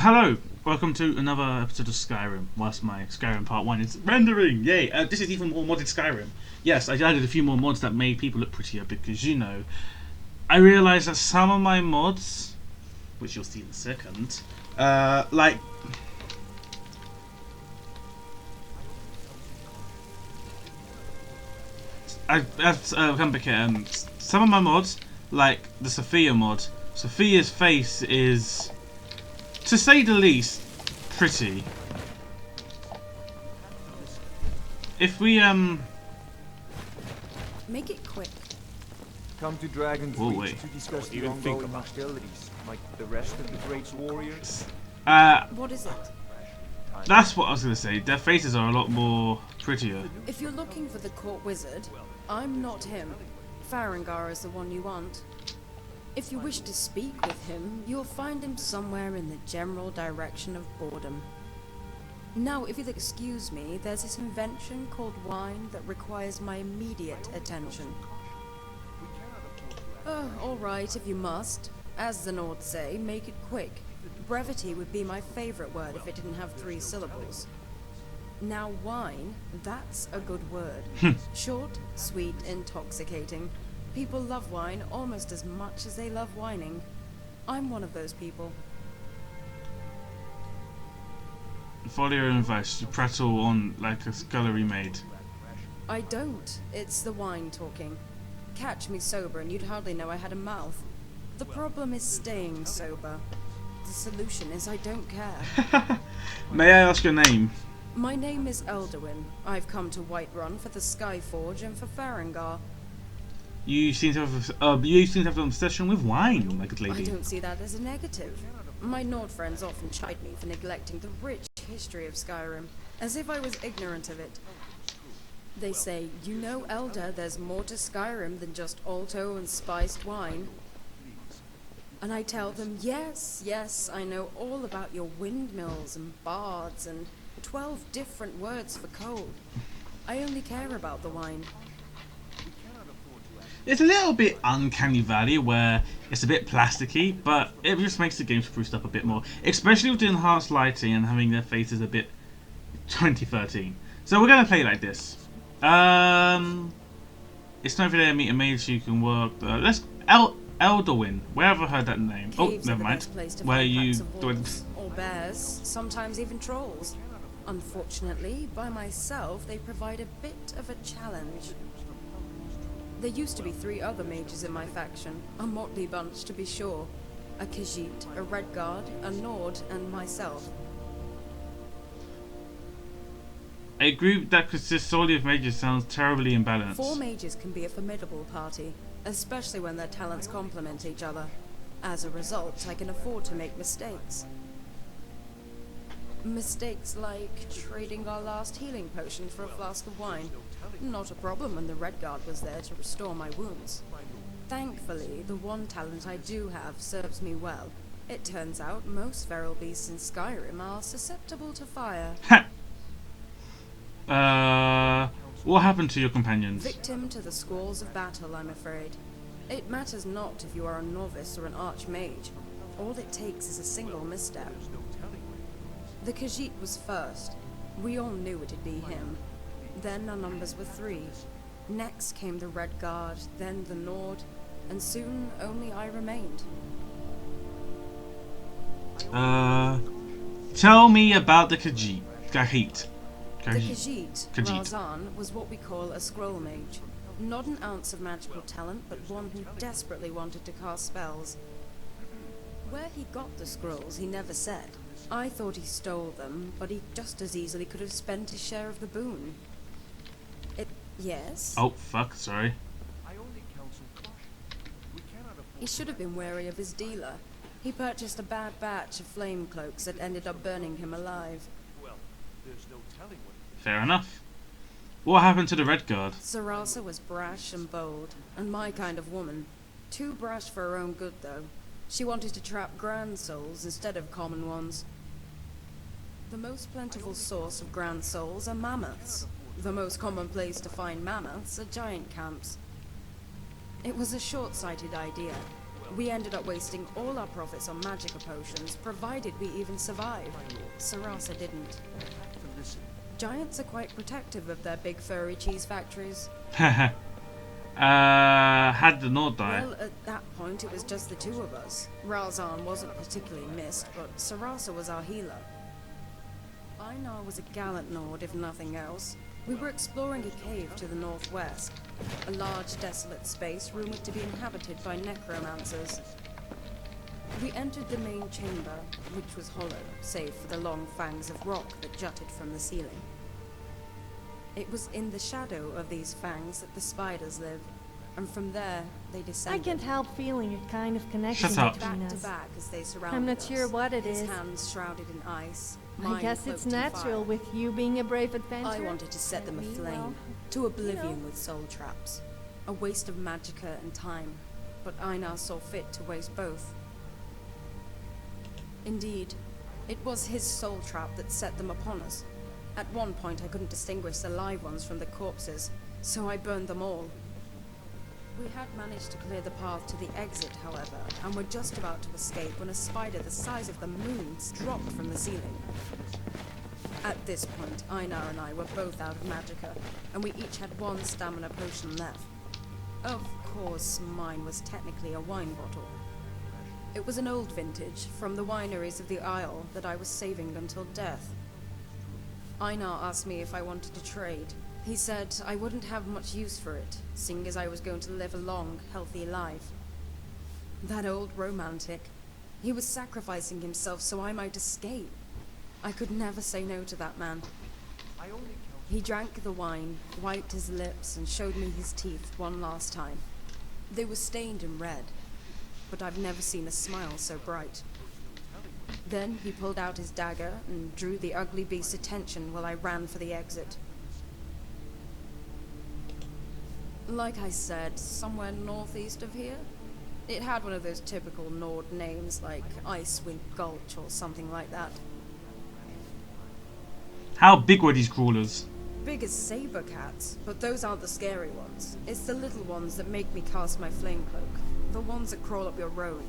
Hello, welcome to another episode of Skyrim. Whilst my Skyrim Part 1 is rendering, yay! This is even more modded Skyrim. Yes, I added a few more mods that made people look prettier because, you know, I realised that some of my mods, which you'll see in a second, like... some of my mods, like the Sophia mod, Sophia's face is, to say the least, pretty. If we make it quick. Come to Dragon's Whoa, Reach wait. to discuss the ongoing hostilities, like the rest of the Great's warriors. What is it? That's what I was gonna say. Their faces are a lot more prettier. If you're looking for the court wizard, I'm not him. Farengar is the one you want. If you wish to speak with him, you'll find him somewhere in the general direction of boredom. Now, if you'll excuse me, there's this invention called wine that requires my immediate attention. Oh, alright, if you must. As the Nords say, make it quick. Brevity would be my favorite word if it didn't have 3 syllables. Now, wine, that's a good word. Short, sweet, intoxicating. People love wine almost as much as they love whining. I'm one of those people. Follow your own advice. You prattle on like a scullery maid. I don't. It's the wine talking. Catch me sober and you'd hardly know I had a mouth. The problem is staying sober. The solution is I don't care. May I ask your name? My name is Elderwin. I've come to Whiterun for the Skyforge and for Farengar. You seem to have an obsession with wine, my good lady. I don't see that as a negative. My Nord friends often chide me for neglecting the rich history of Skyrim, as if I was ignorant of it. They say, you know, Elder, there's more to Skyrim than just alto and spiced wine. And I tell them, yes, yes, I know all about your windmills and bards and 12 different words for cold. I only care about the wine. It's a little bit uncanny valley where it's a bit plasticky, but it just makes the game spruced up a bit more, especially with the enhanced lighting and having their faces a bit 2013. So we're gonna play like this. It's not every day I meet a mage who can work. Let's Elderwin. Where have I heard that name? Caves never mind. Where you or bears, sometimes even trolls. Unfortunately, by myself, they provide a bit of a challenge. There used to be 3 other mages in my faction, a motley bunch to be sure. A Khajiit, a Redguard, a Nord, and myself. A group that consists solely of mages sounds terribly imbalanced. 4 mages can be a formidable party, especially when their talents complement each other. As a result, I can afford to make mistakes. Mistakes like trading our last healing potion for a flask of wine. Not a problem when the Redguard was there to restore my wounds. Thankfully, the one talent I do have serves me well. It turns out most feral beasts in Skyrim are susceptible to fire. What happened to your companions? Victim to the squalls of battle, I'm afraid. It matters not if you are a novice or an archmage. All it takes is a single misstep. The Khajiit was first. We all knew it'd be him. Then our numbers were 3. Next came the Redguard, then the Nord, and soon only I remained. Tell me about the Khajiit. The Khajiit, Razan, was what we call a scroll mage. Not an ounce of magical talent, but one who desperately wanted to cast spells. Where he got the scrolls, he never said. I thought he stole them, but he just as easily could have spent his share of the boon. Yes? Oh, fuck, sorry. He should have been wary of his dealer. He purchased a bad batch of flame cloaks that ended up burning him alive. Fair enough. What happened to the Redguard? Sarasa was brash and bold, and my kind of woman. Too brash for her own good, though. She wanted to trap grand souls instead of common ones. The most plentiful source of grand souls are mammoths. The most common place to find mammoths are giant camps. It was a short-sighted idea. We ended up wasting all our profits on magica potions, provided we even survived. Sarasa didn't. Giants are quite protective of their big furry cheese factories. Had the Nord died. Well, at that point, it was just the two of us. Ralzan wasn't particularly missed, but Sarasa was our healer. Einar was a gallant Nord, if nothing else. We were exploring a cave to the northwest, a large, desolate space rumored to be inhabited by necromancers. We entered the main chamber, which was hollow, save for the long fangs of rock that jutted from the ceiling. It was in the shadow of these fangs that the spiders live, and from there they I descended. can't help feeling a kind of connection Shut up. between Back to us. back as they surrounded I'm not us. sure what it His is. hands shrouded in ice. I Mine guess it's cloaked in natural fire. with you being a brave adventurer. I wanted to set them Me, aflame, well, to oblivion you know. with soul traps. A waste of magicka and time, but Einar saw fit to waste both. Indeed, it was his soul trap that set them upon us. At one point I couldn't distinguish the live ones from the corpses, so I burned them all. We had managed to clear the path to the exit, however, and were just about to escape when a spider the size of the moon dropped from the ceiling. At this point, Einar and I were both out of magicka, and we each had one stamina potion left. Of course, mine was technically a wine bottle. It was an old vintage from the wineries of the Isle that I was saving until death. Einar asked me if I wanted to trade. He said I wouldn't have much use for it, seeing as I was going to live a long, healthy life. That old romantic. He was sacrificing himself so I might escape. I could never say no to that man. He drank the wine, wiped his lips, and showed me his teeth one last time. They were stained and red, but I've never seen a smile so bright. Then he pulled out his dagger and drew the ugly beast's attention while I ran for the exit. Like I said, somewhere northeast of here. It had one of those typical Nord names like Icewind Gulch or something like that. How big were these crawlers? Big as saber cats, but those aren't the scary ones. It's the little ones that make me cast my flame cloak. The ones that crawl up your road.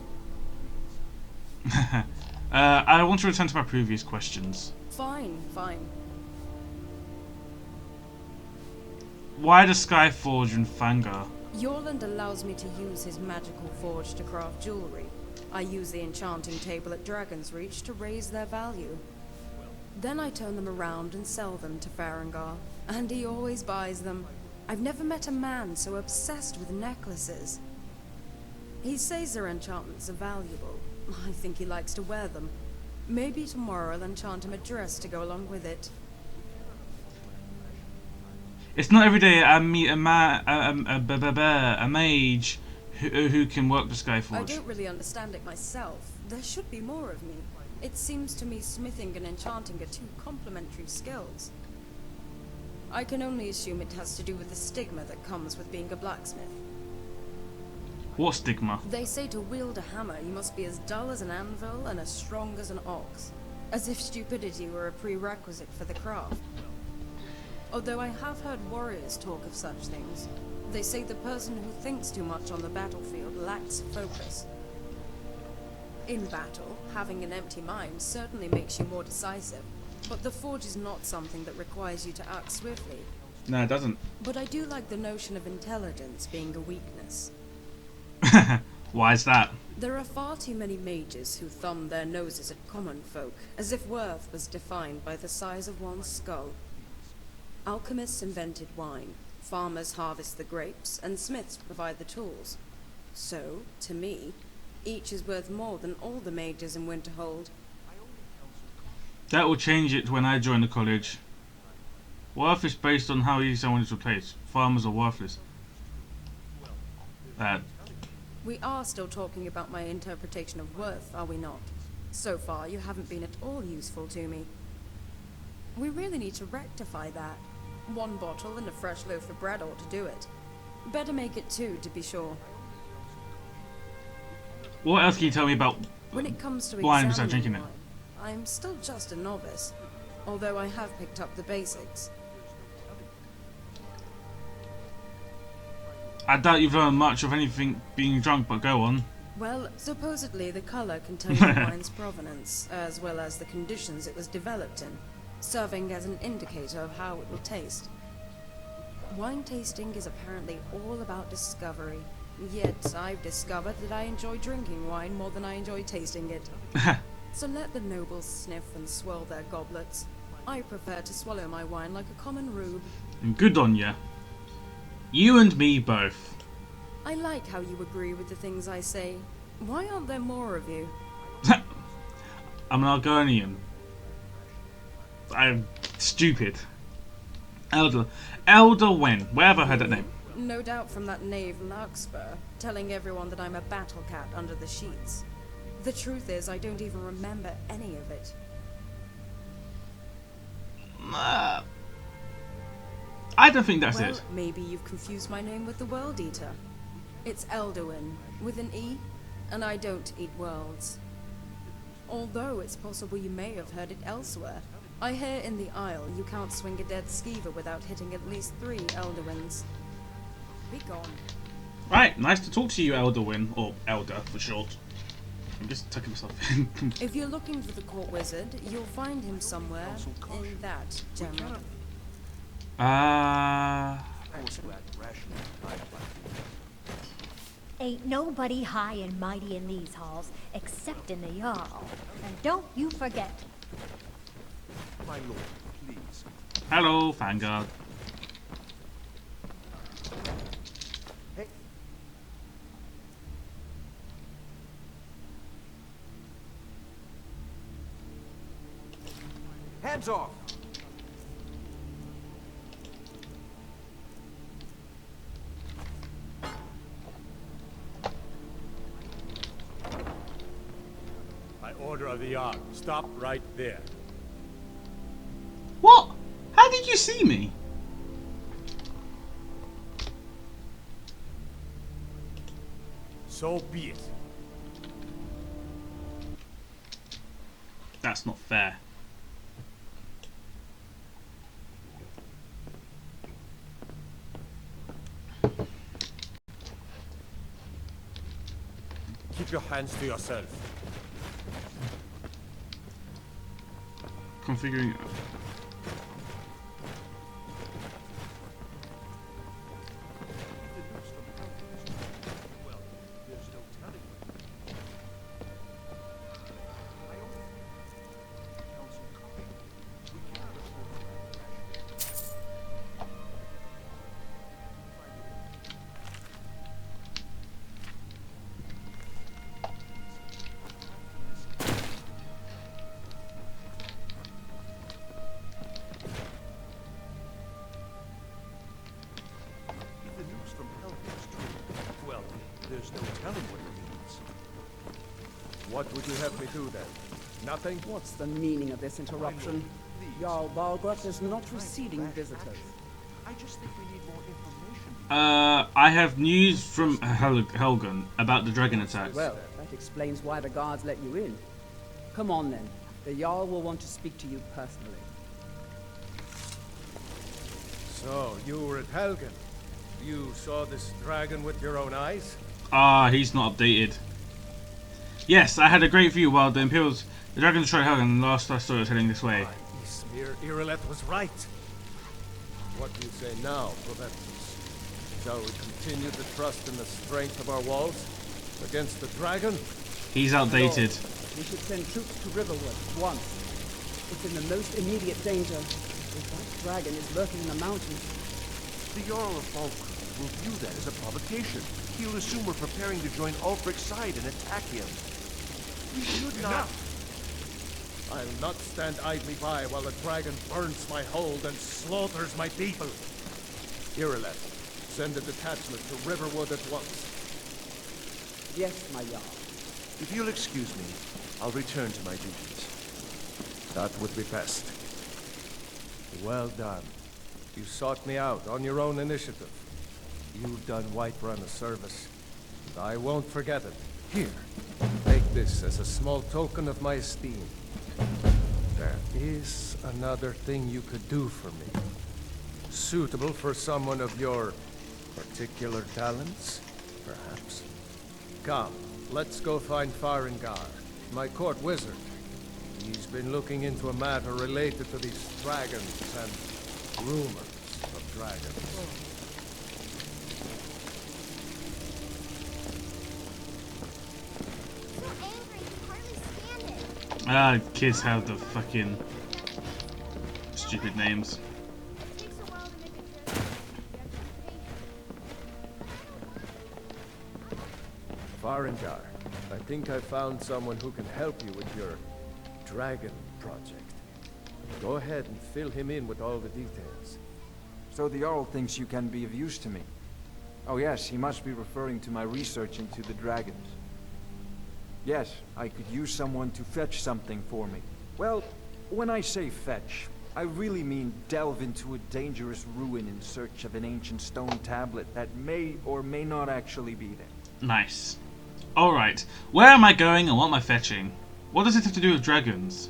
I want to return to my previous questions. Fine. Why the Skyforge and Fanga? Yorland allows me to use his magical forge to craft jewelry. I use the enchanting table at Dragon's Reach to raise their value. Then I turn them around and sell them to Farengar, and he always buys them. I've never met a man so obsessed with necklaces. He says their enchantments are valuable. I think he likes to wear them. Maybe tomorrow I'll enchant him a dress to go along with it. It's not every day I meet a mage who can work the I Skyforge. don't really understand it myself. There should be more of me. It seems to me smithing and enchanting are two complementary skills. I can only assume it has to do with the stigma that comes with being a blacksmith. What stigma? They say to wield a hammer, you must be as dull as an anvil and as strong as an ox. As if stupidity were a prerequisite for the craft. Although I have heard warriors talk of such things. They say the person who thinks too much on the battlefield lacks focus. In battle, having an empty mind certainly makes you more decisive. But the forge is not something that requires you to act swiftly. No, it doesn't. But I do like the notion of intelligence being a weakness. Why is that? There are far too many mages who thumb their noses at common folk, as if worth was defined by the size of one's skull. Alchemists invented wine, farmers harvest the grapes, and smiths provide the tools. So, to me, each is worth more than all the mages in Winterhold. That will change it when I join the college. Worth is based on how easy someone is to replace. Farmers are worthless. We are still talking about my interpretation of worth, are we not? So far, you haven't been at all useful to me. We really need to rectify that. One bottle and a fresh loaf of bread ought to do it. Better make it two, to be sure. What else can you tell me about When it comes to wine besides examining drinking it? wine, I'm still just a novice, although I have picked up the basics. I doubt you've learned much of anything being drunk, but go on. Well, supposedly the color can tell you the wine's provenance, as well as the conditions it was developed in, serving as an indicator of how it will taste. Wine tasting is apparently all about discovery, yet I've discovered that I enjoy drinking wine more than I enjoy tasting it. So let the nobles sniff and swirl their goblets. I prefer to swallow my wine like a common rube. And good on ya. You and me both. I like how you agree with the things I say. Why aren't there more of you? I'm an Argonian. I'm stupid. Elder Wen. Where have I heard that name? No doubt from that knave Larkspur, telling everyone that I'm a battle cat under the sheets. The truth is, I don't even remember any of it. I don't think that's Well, it. maybe you've confused my name with the World Eater. It's Elduin, with an E, and I don't eat worlds. Although it's possible you may have heard it elsewhere. I hear in the Isle you can't swing a dead skeever without hitting at least 3 Elduins. Be gone. Right, nice to talk to you, Elderwin, or Elder for short. I'm just tucking myself in. If you're looking for the court wizard, you'll find him somewhere in that general. Ain't nobody high and mighty in these halls, except in the Jarl. And don't you forget. My lord, please. Hello, Vanguard. Hey. Hands off! By order of the Jarl, stop right there. What? How did you see me? So be it. That's not fair. Keep your hands to yourself. Configuring. There's no telling what it means. What would you have me do then? Nothing? What's the meaning of this interruption? Jarl Balgruuf is not receiving visitors. I just think we need more information. I have news from Helgen about the dragon attacks. Well, that explains why the guards let you in. Come on then. The Jarl will want to speak to you personally. So, you were at Helgen. You saw this dragon with your own eyes? He's not updated. Yes, I had a great view while the dragon destroyed Helgen, and last I saw it was heading this way. Ismir Irileth was right. What do you say now, Proventus? Shall we continue to trust in the strength of our walls against the dragon? He's outdated. We should send troops to Riverwood at once. It's in the most immediate danger. If that dragon is lurking in the mountains. The Jarl of Balgruuf will view that as a provocation. He'll assume we're preparing to join Ulfric's side and attack him. We should not... I'll not stand idly by while the dragon burns my hold and slaughters my people. Irileth, send a detachment to Riverwood at once. Yes, my Jarl. If you'll excuse me, I'll return to my duties. That would be best. Well done. You sought me out on your own initiative. You've done Whiterun a service, and I won't forget it. Here, take this as a small token of my esteem. There is another thing you could do for me. Suitable for someone of your particular talents, perhaps. Come, Let's go find Farengar, my court wizard. He's been looking into a matter related to these dragons and rumors of dragons. So angry, you hardly stand it. Ah, kids have the fucking stupid names. It takes a while to make a joke. You have to be patient. Farengar, I think I found someone who can help you with your dragon project. Go ahead and fill him in with all the details. So the Jarl thinks you can be of use to me. Oh yes, he must be referring to my research into the dragons. Yes, I could use someone to fetch something for me. Well, when I say fetch, I really mean delve into a dangerous ruin in search of an ancient stone tablet that may or may not actually be there. Nice. Alright, where am I going and what am I fetching? What does it have to do with dragons?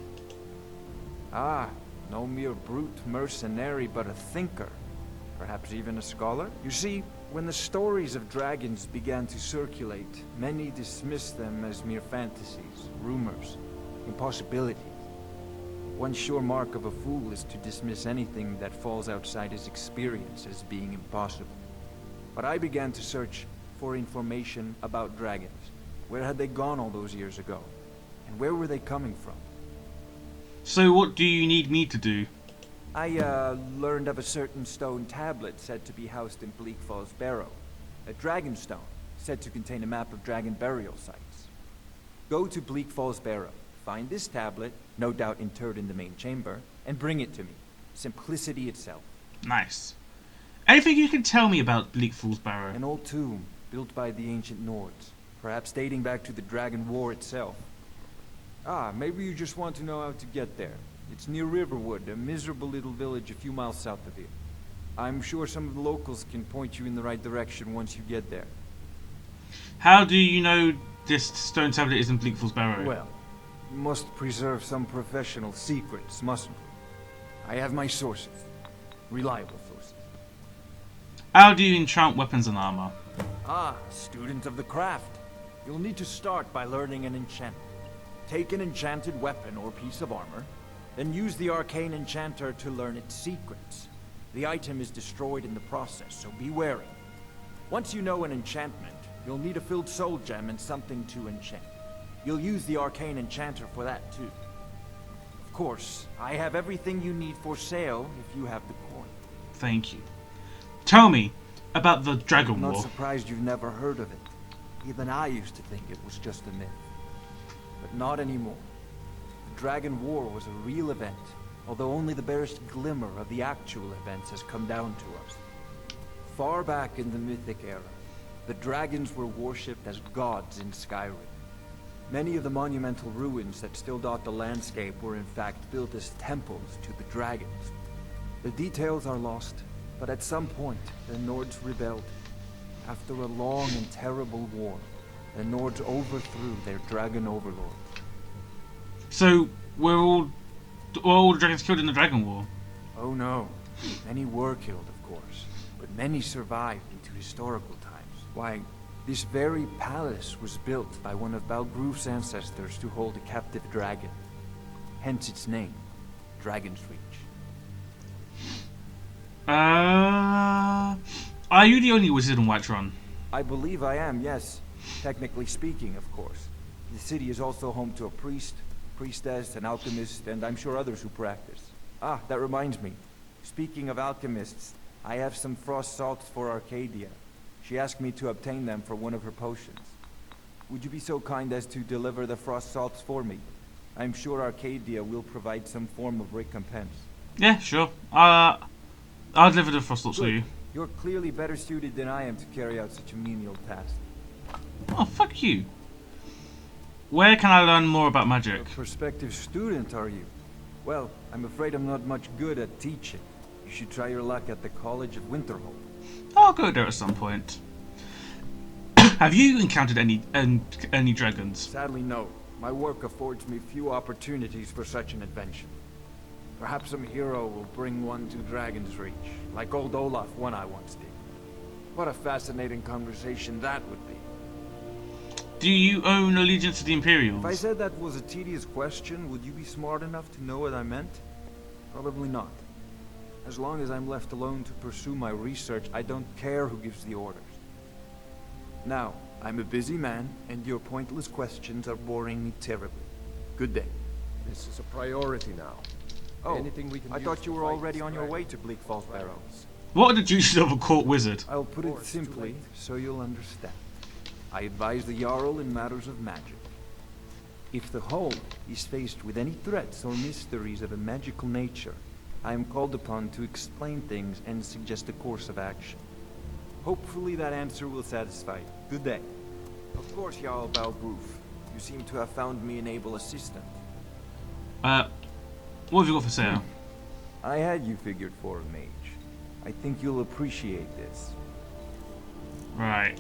Ah, no mere brute mercenary, but a thinker. Perhaps even a scholar? You see, when the stories of dragons began to circulate, many dismissed them as mere fantasies, rumors, impossibilities. One sure mark of a fool is to dismiss anything that falls outside his experience as being impossible. But I began to search for information about dragons. Where had they gone all those years ago? And where were they coming from? So what do you need me to do? I, learned of a certain stone tablet said to be housed in Bleak Falls Barrow. A dragon stone, said to contain a map of dragon burial sites. Go to Bleak Falls Barrow, find this tablet, no doubt interred in the main chamber, and bring it to me. Simplicity itself. Nice. Anything you can tell me about Bleak Falls Barrow? An old tomb, built by the ancient Nords, perhaps dating back to the Dragon War itself. Ah, maybe you just want to know how to get there. It's near Riverwood, a miserable little village a few miles south of here. I'm sure some of the locals can point you in the right direction once you get there. How do you know this stone tablet is in Bleak Falls Barrow? Well, we must preserve some professional secrets, mustn't we? I have my sources. Reliable sources. How do you enchant weapons and armor? Ah, student of the craft. You'll need to start by learning an enchantment. Take an enchanted weapon or piece of armor, then use the arcane enchanter to learn its secrets. The item is destroyed in the process, so be wary. Once you know an enchantment, you'll need a filled soul gem and something to enchant. You'll use the arcane enchanter for that too. Of course, I have everything you need for sale if you have the coin. Thank you. Tell me about the Dragon I'm not War. surprised you've never heard of it. Even I used to think it was just a myth. But not anymore. The Dragon War was a real event, although only the barest glimmer of the actual events has come down to us. Far back in the Mythic era, the dragons were worshipped as gods in Skyrim. Many of the monumental ruins that still dot the landscape were in fact built as temples to the dragons. The details are lost, but at some point, the Nords rebelled. After a long and terrible war, the Nords overthrew their dragon overlord. So were all the dragons killed in the Dragon War? Oh no. Many were killed, of course, but many survived into historical times. Why, this very palace was built by one of Balgroof's ancestors to hold a captive dragon. Hence its name, Dragon's Reach. Are you the only wizard in Whiterun? I believe I am, yes. Technically speaking, of course. The city is also home to a priest, priestess, an alchemist, and I'm sure others who practice. Ah, that reminds me. Speaking of alchemists, I have some frost salts for Arcadia. She asked me to obtain them for one of her potions. Would you be so kind as to deliver the frost salts for me? I'm sure Arcadia will provide some form of recompense. Yeah, sure. I'll deliver the frost salts to you. You're clearly better suited than I am to carry out such a menial task. Oh, fuck you. Where can I learn more about magic? A prospective student, are you? Well, I'm afraid I'm not much good at teaching. You should try your luck at the College of Winterhold. I'll go there at some point. Have you encountered any dragons? Sadly, no. My work affords me few opportunities for such an adventure. Perhaps some hero will bring one to Dragon's Reach, like old Olaf one I once did. What a fascinating conversation that would be. Do you own allegiance to the Imperials? If I said that was a tedious question, would you be smart enough to know what I meant? Probably not. As long as I'm left alone to pursue my research, I don't care who gives the orders. Now, I'm a busy man, and your pointless questions are boring me terribly. Good day. This is a priority now. Oh, Anything we can I use thought to you were fight already this on your dragon. way to Bleak Falls Barrows. What are the duties of a court wizard? I'll put Or it it's too simply, late. so you'll understand. I advise the Jarl in matters of magic. If the Hold is faced with any threats or mysteries of a magical nature, I am called upon to explain things and suggest a course of action. Hopefully that answer will satisfy you. Good day. Of course, Jarl Balgroof. You seem to have found me an able assistant. What have you got for sale? I had you figured for a mage. I think you'll appreciate this. Right.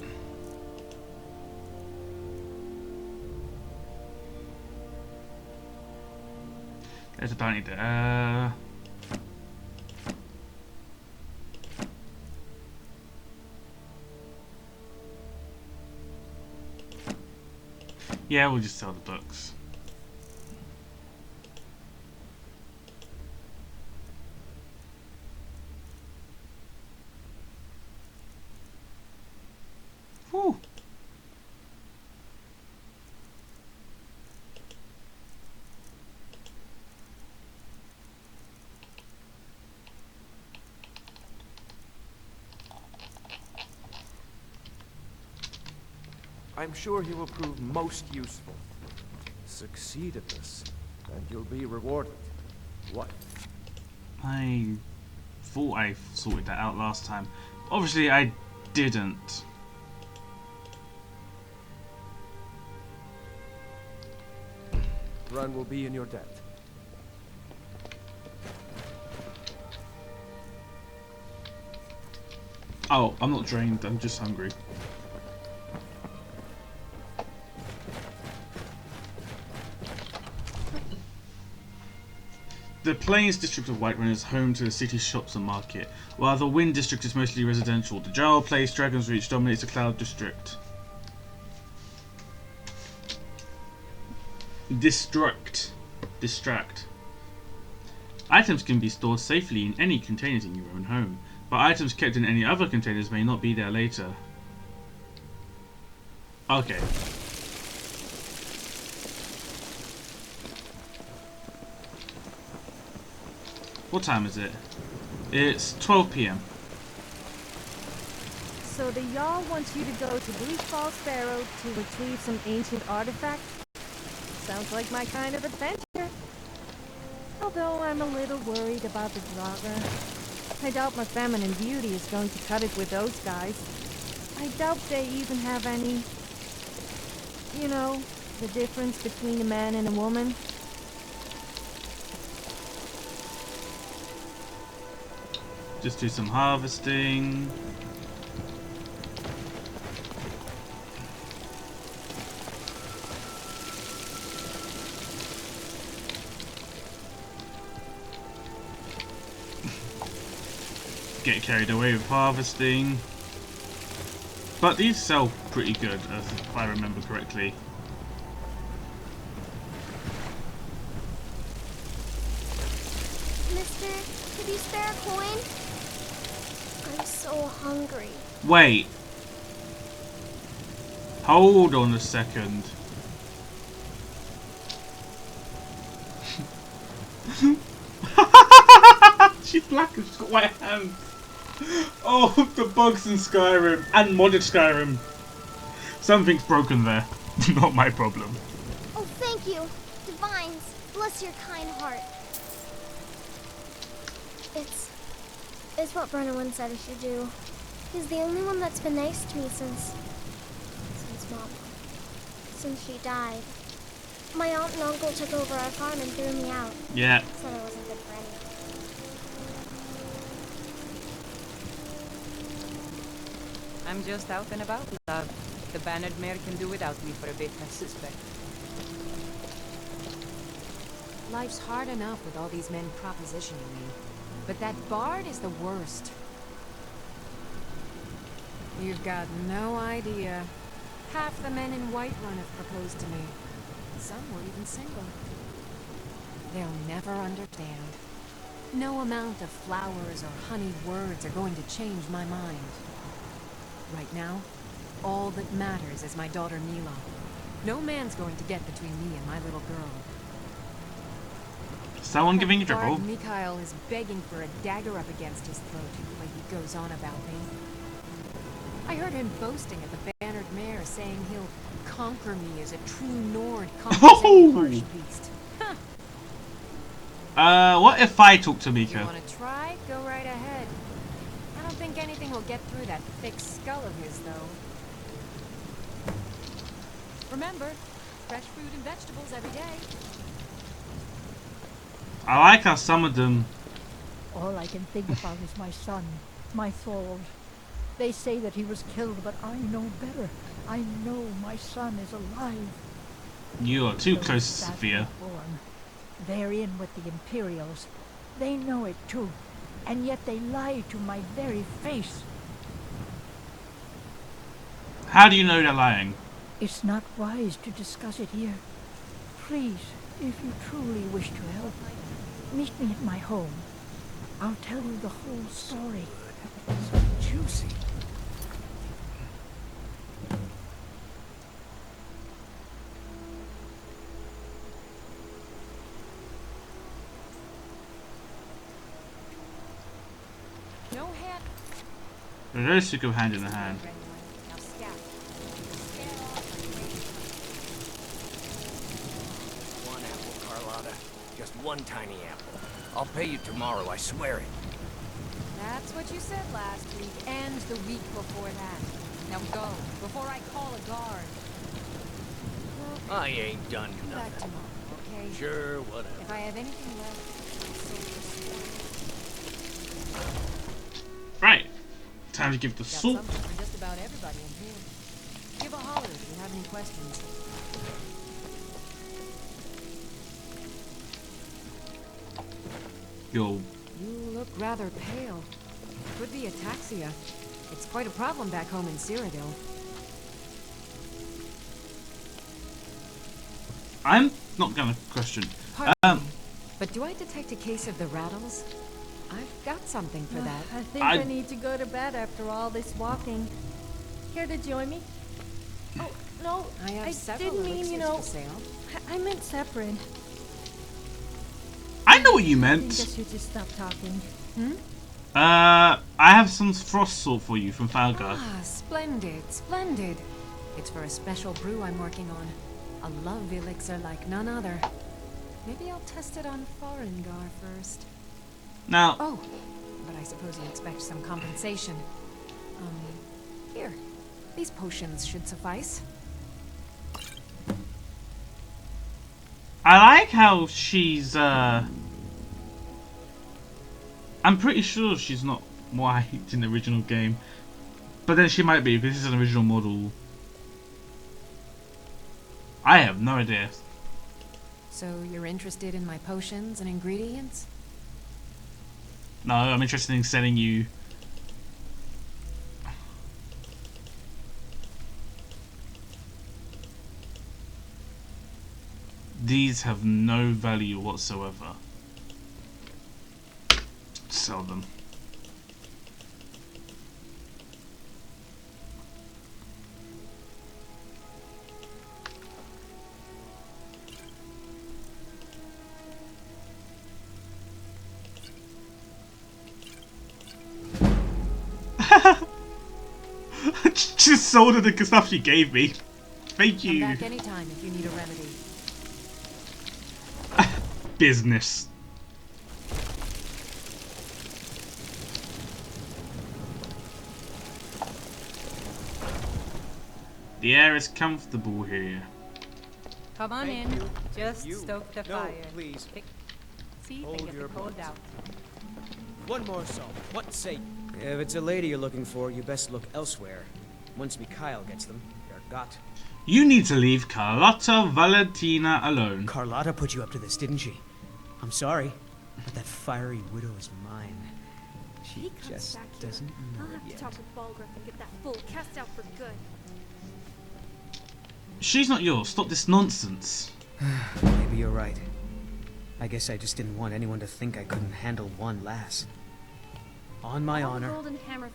There's a bounty there. Yeah, we'll just sell the books. Whew. I'm sure he will prove most useful. Succeed at this, and you'll be rewarded. What? I thought I sorted that out last time. Obviously, I didn't. Run will be in your debt. Oh, I'm not drained. I'm just hungry. The Plains district of Whiterun is home to the city's shops and market, while the Wind district is mostly residential. The Jarl Place Dragon's Reach dominates the Cloud district. Distract. Items can be stored safely in any containers in your own home, but items kept in any other containers may not be there later. Okay. What time is it? It's 12 PM. So the Jarl wants you to go to Bleak Falls Barrow to retrieve some ancient artifact? Sounds like my kind of adventure. Although I'm a little worried about the Draugr. I doubt my feminine beauty is going to cut it with those guys. I doubt they even have any... You know, the difference between a man and a woman. Just do some harvesting. Get carried away with harvesting. But these sell pretty good, if I remember correctly. Mister, could you spare a coin? I'm so hungry. Wait. Hold on a second. She's black and she's got white hands. Oh, the bugs in Skyrim and modded Skyrim. Something's broken there. Not my problem. Oh, thank you. Divines, bless your kind heart. It's what Brennan said I should do. He's the only one that's been nice to me since Mom. Since she died. My aunt and uncle took over our farm and threw me out. Yeah. Said I wasn't good for anything. I'm just out and about, love. The bannered mare can do without me for a bit, I suspect. Life's hard enough with all these men propositioning me. But that bard is the worst. You've got no idea Half the men in Whiterun have proposed to me. Some were even single. They'll never understand. No amount of flowers or honeyed words are going to change my mind. Right now, all that matters is my daughter Mila. No man's going to get between me and my little girl. Someone giving you Bard trouble. Mikhail is begging for a dagger up against his throat the way he goes on about me. I heard him boasting at the Bannered Mare, saying he'll conquer me as a true Nord conquers any harsh beast. What if I talk to Mika? You want to try? Go right ahead. I don't think anything will get through that thick skull of his, though. Remember, fresh fruit and vegetables every day. I like how some of them... All I can think about is my son, my Thord. They say that he was killed, but I know better. I know my son is alive. You are too close, Sophia. They're in with the Imperials. They know it too. And yet they lie to my very face. How do you know they're lying? It's not wise to discuss it here. Please, if you truly wish to help, meet me at my home. I'll tell you the whole story. So juicy. No hand. Those two go hand in hand. Now scout. One apple, Carlotta. Just one tiny apple. I'll pay you tomorrow, I swear it. That's what you said last week, and the week before that. Now go, before I call a guard. I ain't done Come back nothing. tomorrow, okay? Sure, whatever. If I have anything left, I'll save this. Right. Time to give the Got salt. something for just about everybody in here. Give a holler if you have any questions. Yo. You look rather pale. Could be ataxia. It's quite a problem back home in Cyrodiil. I'm not gonna question. Pardon me, but do I detect a case of the rattles? I've got something for that. I think I need to go to bed after all this walking. Care to join me? Oh, no, I have several didn't mean, you elixirs know, for sale. I meant separate. I know what you I meant. guess you just stop talking. I have some frost salt for you from Falgar. Ah, splendid, splendid. It's for a special brew I'm working on. A love elixir like none other. Maybe I'll test it on Farengar first. Now... Oh, but I suppose you expect some compensation. Here. These potions should suffice. I like how she's, I'm pretty sure she's not white in the original game. But then she might be, because this is an original model. I have no idea. So you're interested in my potions and ingredients? No, I'm interested in selling you... These have no value whatsoever. Sell them. Just sold her the stuff she gave me. Thank you. Come back anytime if you need a remedy. Business. The air is comfortable here. Come on Thank in. you. Just You. stoke the No, fire. please. See if I Hold get your the cold butts. out. One more salt. What say? If it's a lady you're looking for, you best look elsewhere. Once Mikhail gets them, they're got. You need to leave Carlotta Valentina alone. Carlotta put you up to this, didn't she? I'm sorry, but that fiery widow is mine. She just doesn't know I'll have it to yet. talk with Balgruuf and get that fool cast out for good. She's not yours. Stop this nonsense. Maybe you're right. I guess I just didn't want anyone to think I couldn't handle one lass. On my honor,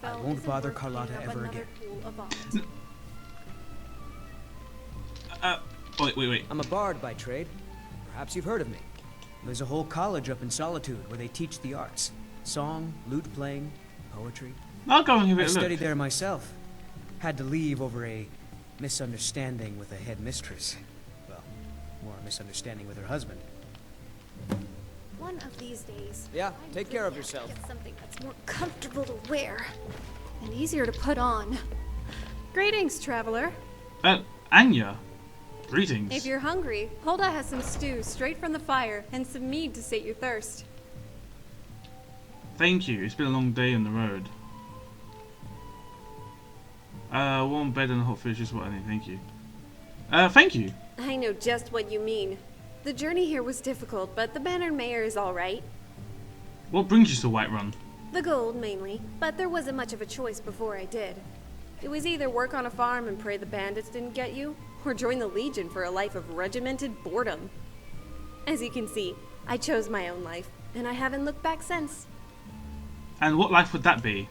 I won't bother Carlotta ever again. Wait. I'm a bard by trade. Perhaps you've heard of me. There's a whole college up in Solitude where they teach the arts. Song, lute playing, poetry. I'll go and give it a I look. studied there myself. Had to leave over a misunderstanding with the headmistress. Well, more a misunderstanding with her husband. One of these days. Yeah, take care of yourself. Get something that's more comfortable to wear and easier to put on. Greetings, traveler. Anya. Greetings. If you're hungry, Hulda has some stew straight from the fire and some mead to sate your thirst. Thank you. It's been a long day on the road. Warm bed and hot fish is what I need. Thank you. Thank you. I know just what you mean. The journey here was difficult, but the Banner Mayor is all right. What brings you to Whiterun? The gold, mainly, but there wasn't much of a choice before I did. It was either work on a farm and pray the bandits didn't get you, or join the Legion for a life of regimented boredom. As you can see, I chose my own life, and I haven't looked back since. And what life would that be?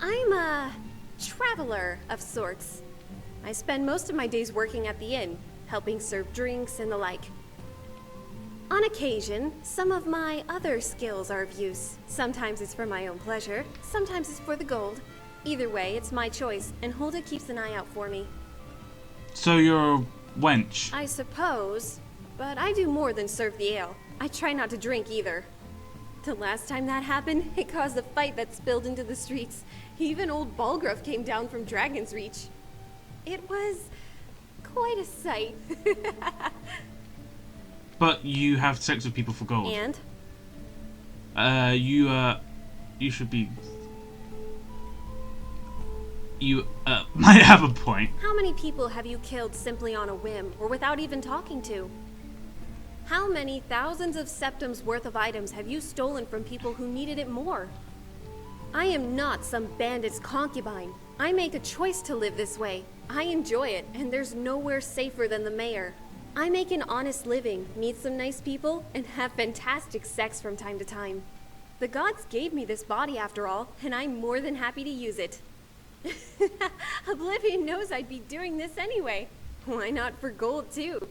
I'm a traveler of sorts. I spend most of my days working at the inn, helping serve drinks and the like. On occasion, some of my other skills are of use. Sometimes it's for my own pleasure, sometimes it's for the gold. Either way, it's my choice, and Hulda keeps an eye out for me. So you're a wench? I suppose, but I do more than serve the ale. I try not to drink either. The last time that happened, it caused a fight that spilled into the streets. Even old Balgruff came down from Dragon's Reach. It was quite a sight. But you have sex with people for gold. And? You should be... You, might have a point. How many people have you killed simply on a whim, or without even talking to? How many thousands of septums worth of items have you stolen from people who needed it more? I am not some bandit's concubine. I make a choice to live this way. I enjoy it, and there's nowhere safer than the mayor. I make an honest living, meet some nice people, and have fantastic sex from time to time. The gods gave me this body after all, and I'm more than happy to use it. Oblivion knows I'd be doing this anyway. Why not for gold too?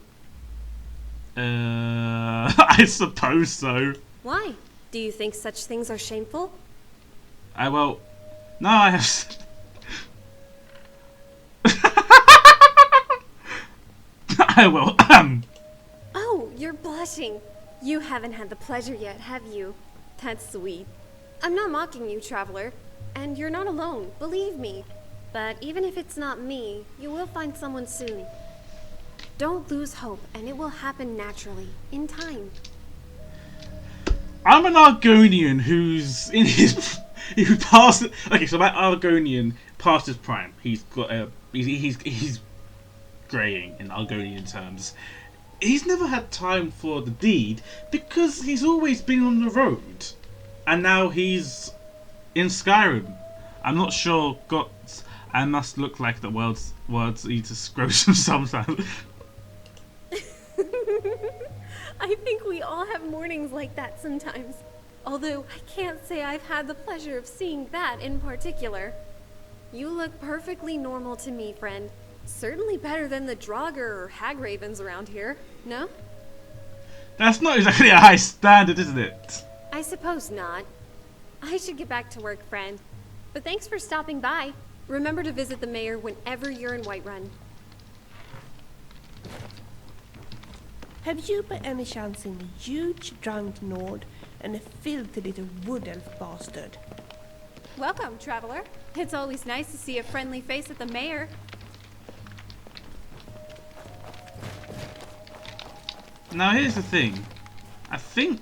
I suppose so. Why? Do you think such things are shameful? No, I have... I will, Oh, you're blushing. You haven't had the pleasure yet, have you? That's sweet. I'm not mocking you, traveler. And you're not alone, believe me. But even if it's not me, you will find someone soon. Don't lose hope, and it will happen naturally, in time. I'm an Argonian who's in his... who passed... Okay, so my Argonian past his prime. He's got a... He's greying in Argonian terms. He's never had time for the deed because he's always been on the road. And now he's in Skyrim. I'm not sure I must look like the words eater scrotum sometimes. I think we all have mornings like that sometimes. Although I can't say I've had the pleasure of seeing that in particular. You look perfectly normal to me, friend. Certainly better than the Draugr or Hagravens around here, no? That's not exactly a high standard, isn't it? I suppose not. I should get back to work, friend. But thanks for stopping by. Remember to visit the mayor whenever you're in Whiterun. Have you by any chance seen a huge drunk Nord and a filthy little wood elf bastard? Welcome, traveler. It's always nice to see a friendly face at the mayor. Now here's the thing. I think...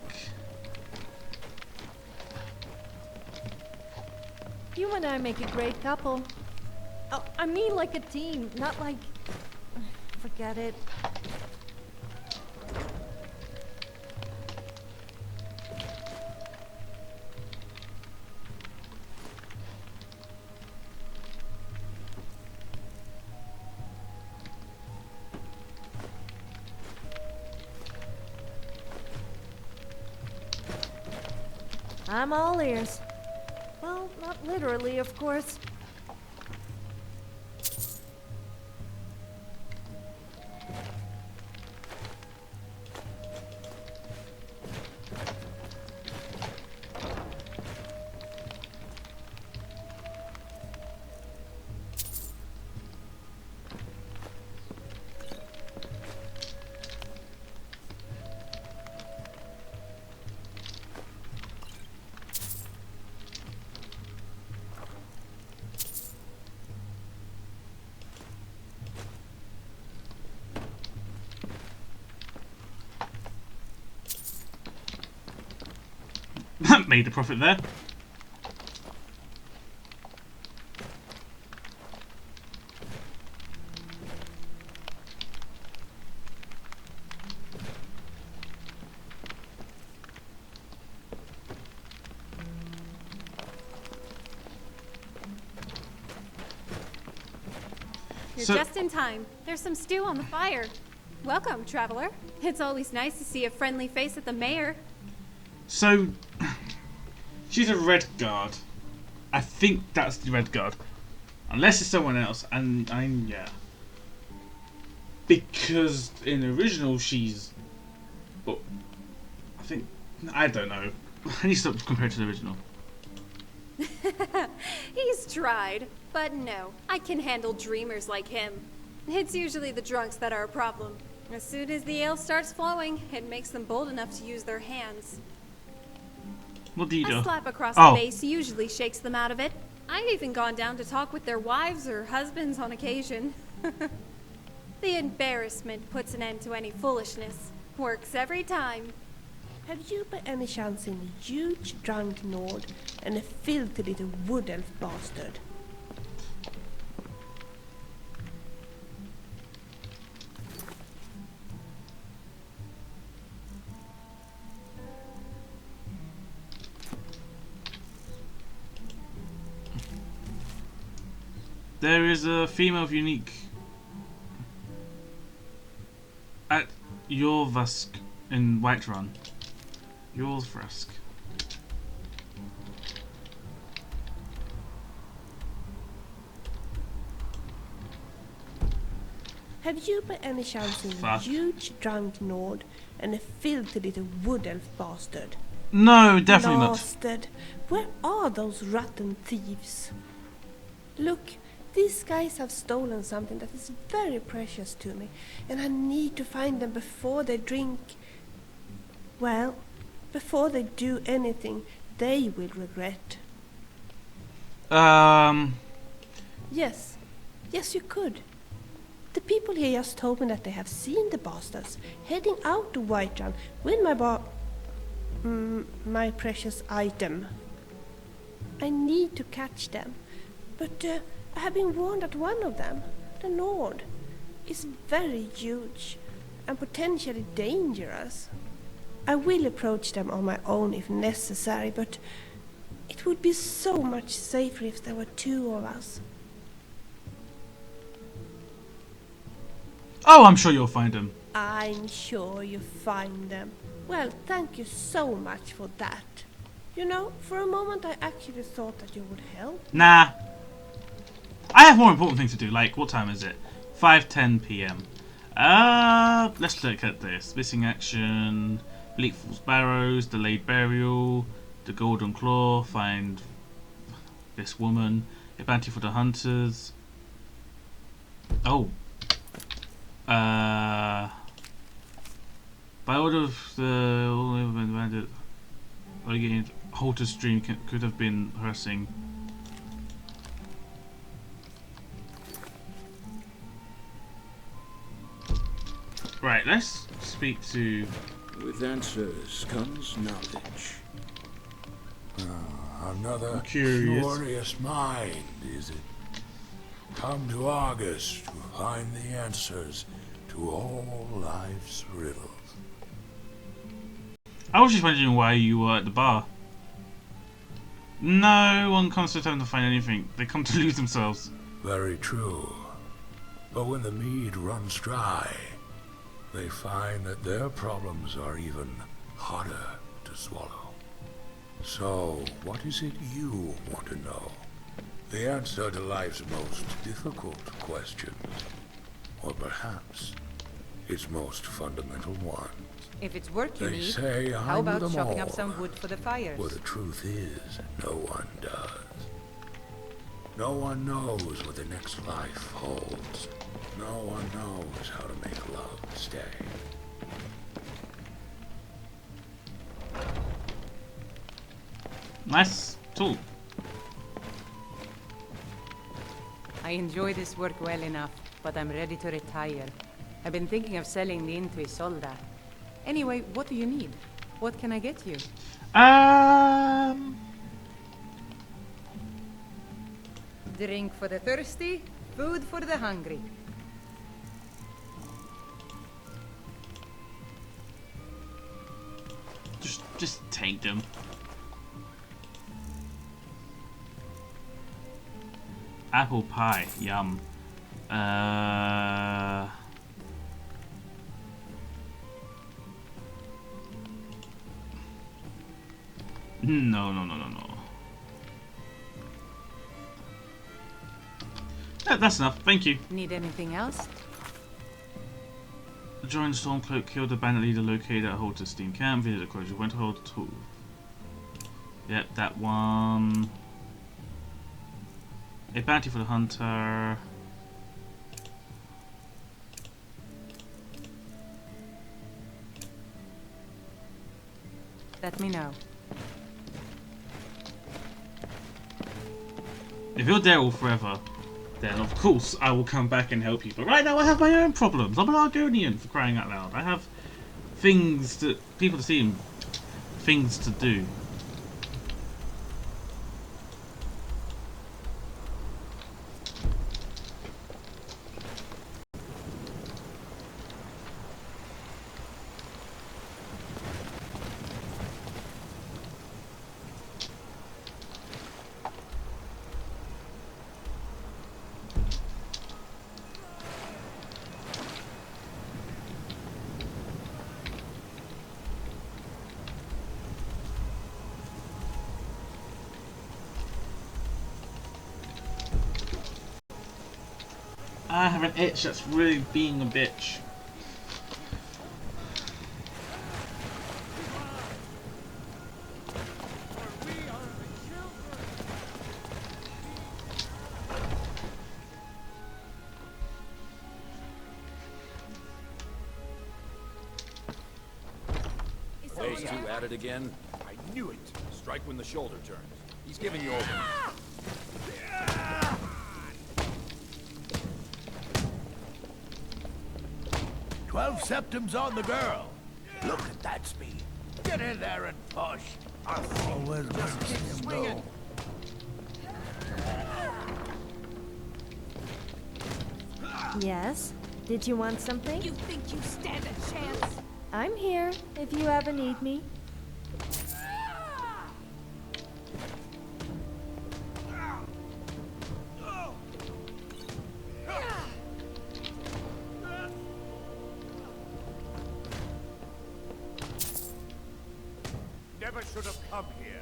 You and I make a great couple. Oh, I mean like a team, not like... Forget it. I'm all ears. Well, not literally, of course. Made a profit there. You're just in time. There's some stew on the fire. Welcome, traveler. It's always nice to see a friendly face at the mayor. So, she's a red guard. I think that's the red guard. Unless it's someone else, and yeah. Because in the original she's... Well, I don't know. I need to stop comparing to the original. He's tried, but no, I can handle dreamers like him. It's usually the drunks that are a problem. As soon as the ale starts flowing, it makes them bold enough to use their hands. What do you do? A slap across the face usually shakes them out of it. I've even gone down to talk with their wives or husbands on occasion. The embarrassment puts an end to any foolishness. Works every time. Have you by any chance seen a huge drunk Nord and a filthy little wood elf bastard? There is a female unique at Jorvask in Whiterun. Jorvask. Have you by any chance seen a huge drunk Nord and a filthy little wood elf bastard? No, definitely Bastard. Where are those rotten thieves? Look, these guys have stolen something that is very precious to me, and I need to find them before they drink. Well, before they do anything they will regret. Yes. Yes, you could. The people here just told me that they have seen the bastards heading out to Whiterun with my precious item. I need to catch them, but I have been warned that one of them, the Nord, is very huge and potentially dangerous. I will approach them on my own if necessary, but it would be so much safer if there were two of us. Oh, I'm sure you'll find them. I'm sure you find them. Well, thank you so much for that. You know, for a moment I actually thought that you would help. Nah. I have more important things to do, like, what time is it? 5:10 PM. Let's look at this. Missing action, Bleak Falls Barrows, Delayed Burial, The Golden Claw, find this woman, a bounty for the hunters. Oh. By order of the bandit, Halter's dream could have been harassing. Right, let's speak to... With answers comes knowledge. Another curious mind, is it? Come to August to find the answers to all life's riddles. I was just wondering why you were at the bar. No one comes to town to find anything. They come to lose themselves. Very true. But when the mead runs dry, they find that their problems are even harder to swallow. So, what is it you want to know? The answer to life's most difficult questions. Or perhaps its most fundamental one. If it's work you They need, say how I about knew them chopping all. up some wood for the fires? Well, the truth is, no one does. No one knows what the next life holds. No one knows how to make love stay. Nice tool. I enjoy this work well enough, but I'm ready to retire. I've been thinking of selling the Inn to Isolda. Anyway, what do you need? What can I get you? Drink for the thirsty, food for the hungry. Just take them. Apple pie, yum. No. That's enough, thank you. Need anything else? Joined Stormcloak, killed the bandit leader located at Holterstein camp, visited the college, went to hold the tool. Yep, that one. A bounty for the hunter. Let me know. If you're Daryl forever, then of course I will come back and help you. But right now I have my own problems. I'm an Argonian, for crying out loud. I have things that people to see and things to do. I have an itch that's really being a bitch. Those two at it again? I knew it. Strike when the shoulder turns. He's giving you over. 12 septums on the girl. Look at that speed. Get in there and push. Always just keep swinging. Yes? Did you want something? You think you stand a chance? I'm here, if you ever need me. Never should have come here.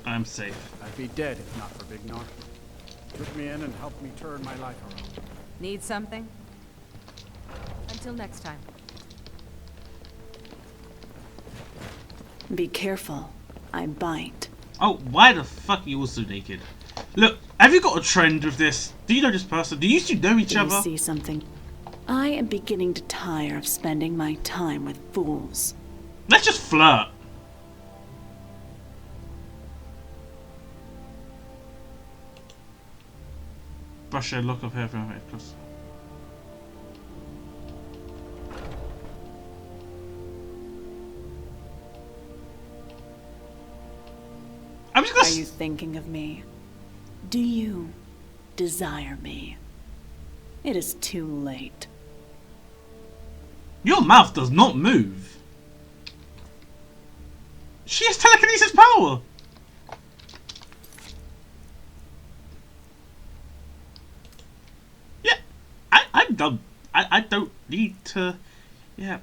I'm safe. I'd be dead if not for Vignar. Took me in and helped me turn my life around. Need something? Until next time. Be careful. I bite. Oh, why the fuck are you also naked? Look, have you got a trend with this? Do you know this person? Do you two know each Do other? you see something? I am beginning to tire of spending my time with fools. Let's just flirt. Brush a lock of hair from her head close. I'm just gonna. Are you thinking of me? Do you desire me? It is too late. Your mouth does not move. She has telekinesis power. done. I don't need to. Yeah.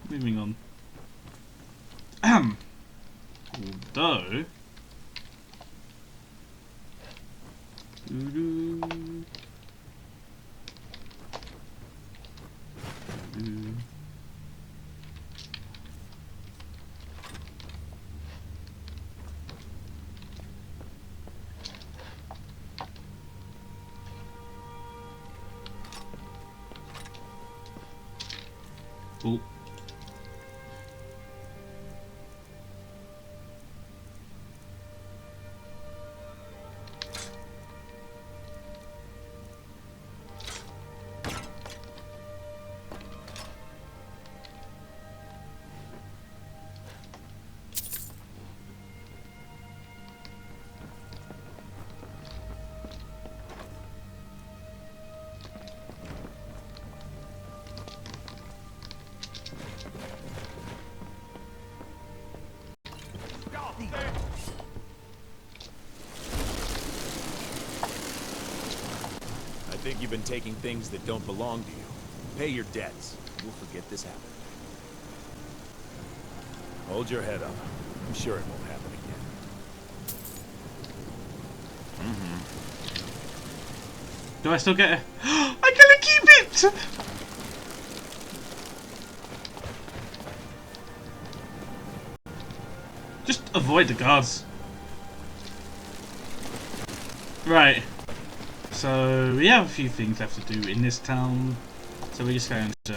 Moving on. Although. Oh. I think you've been taking things that don't belong to you. Pay your debts. We'll forget this happened. Hold your head up. I'm sure it won't happen again. Do I still get it? I gotta keep it! Just avoid the guards. Right. So we have a few things left to do in this town. So we're just going to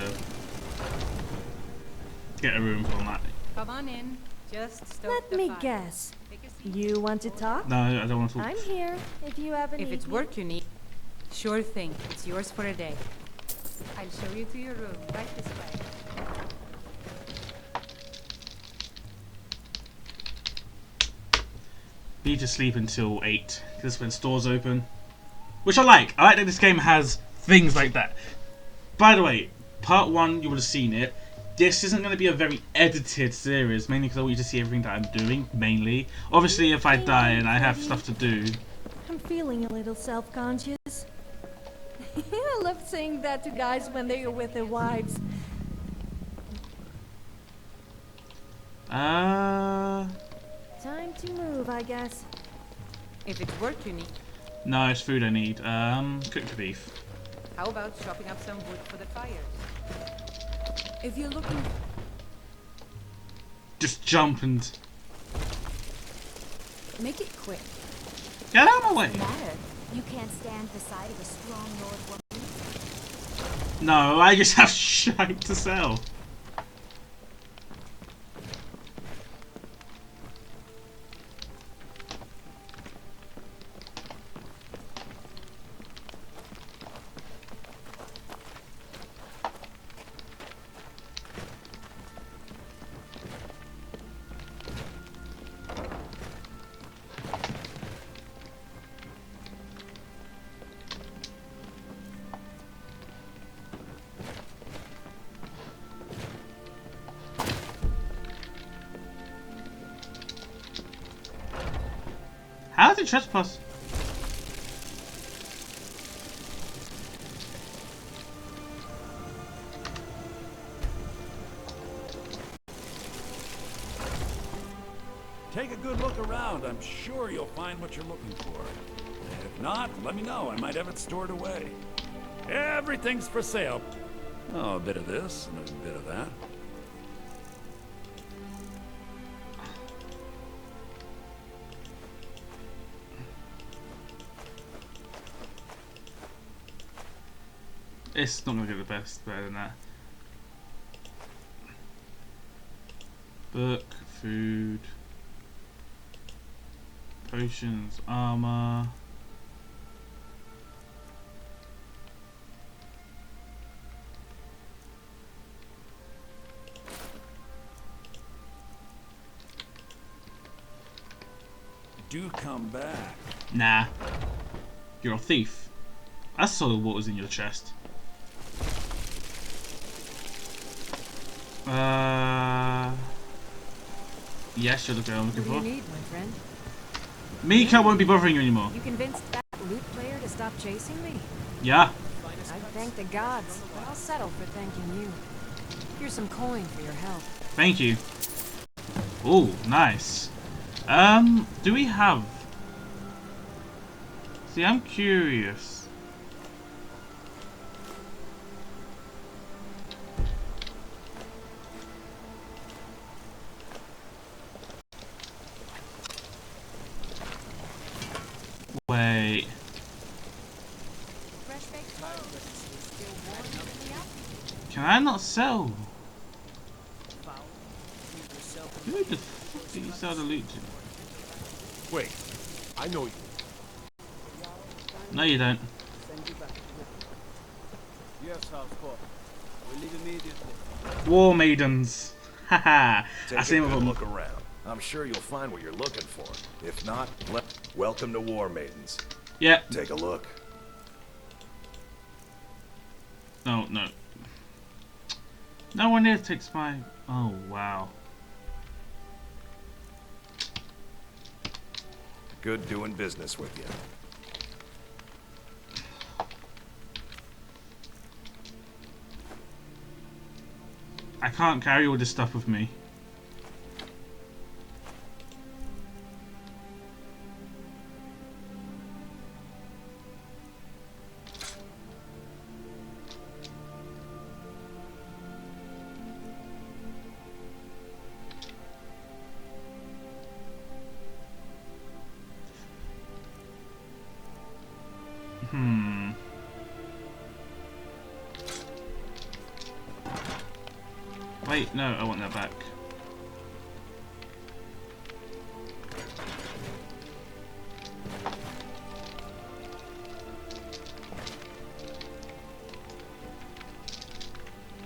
get a room for that. Come on in. Just stoke Let the me fire. guess. You want to talk? No, I don't want to talk. I'm here if you ever need If it's me. work you need, sure thing. It's yours for a day. I'll show you to your room, right this way. Need to sleep until 8. That's when stores open. Which I like. I like that this game has things like that. By the way, part 1, you would have seen it. This isn't going to be a very edited series, mainly because I want you to see everything that I'm doing, mainly. Obviously, if I die and I have stuff to do. I'm feeling a little self-conscious. I love saying that to guys when they are with their wives. Time to move, I guess. If it's work you need, No, it's food I need. Cooked beef. how about chopping up some wood for the fires? If you're looking... Just jump and... Make it quick. Get out of my way! What's the matter? You can't stand the sight of a strong Lord woman? No, I just have shite to sell. How did trespass? Take a good look around. I'm sure you'll find what you're looking for. If not, let me know. I might have it stored away. Everything's for sale. Oh, a bit of this and a bit of that. It's not gonna get the best, better than that. Book, food, potions, armor. Do come back. Nah. You're a thief. I saw what was in your chest. Yes, you're the girl I'm looking What for. do you need, my friend? Mika won't be bothering you anymore. You convinced that loot player to stop chasing me? Yeah. I'd thank the gods, but I'll settle for thanking you. Here's some coin for your help. Thank you. Oh, nice. Do we have... See, I'm curious. Wait. Can I not sell? Who the fuck do you sell the loot to? Wait, I know you. No, you don't. Yes, Housecourt. We leave immediately. War maidens. Haha. Take I see a them. good look around. I'm sure you'll find what you're looking for. If not, welcome to War Maidens. Yeah. Take a look. No, no. No one here takes my... Oh, wow. Good doing business with you. I can't carry all this stuff with me. Wait, no, I want that back.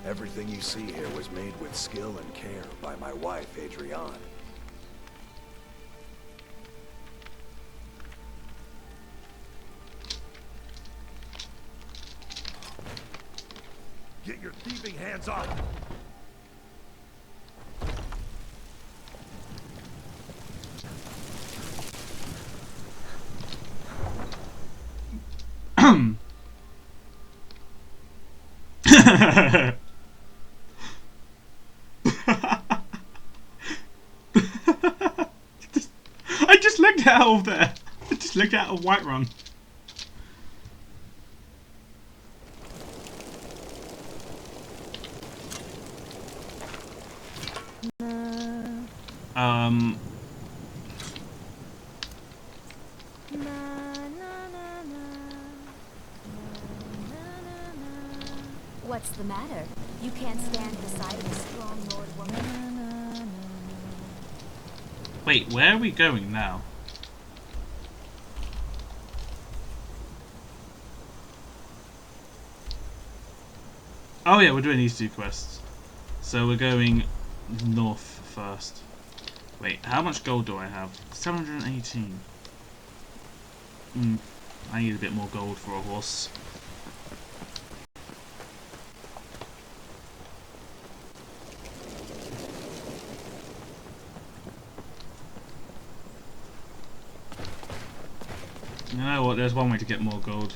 Everything you see here was made with skill and care by my wife, Adrienne. Get your thieving hands off! I just looked out of there. I just looked out of Whiterun. What's the matter? You can't stand the sight of a strong lord woman? Wait, where are we going now? Oh yeah, we're doing these two quests. So we're going north first. Wait, how much gold do I have? 718. I need a bit more gold for a horse. You know what, there's one way to get more gold.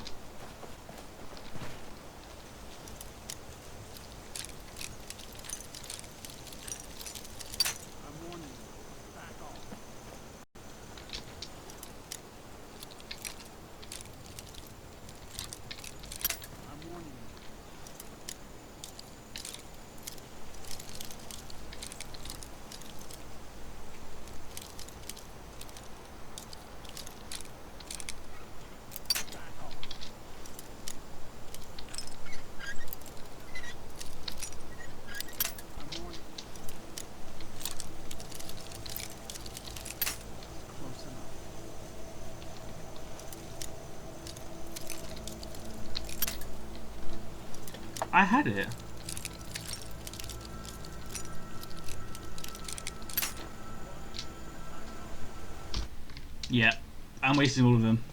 I had it. Yeah, I'm wasting all of them.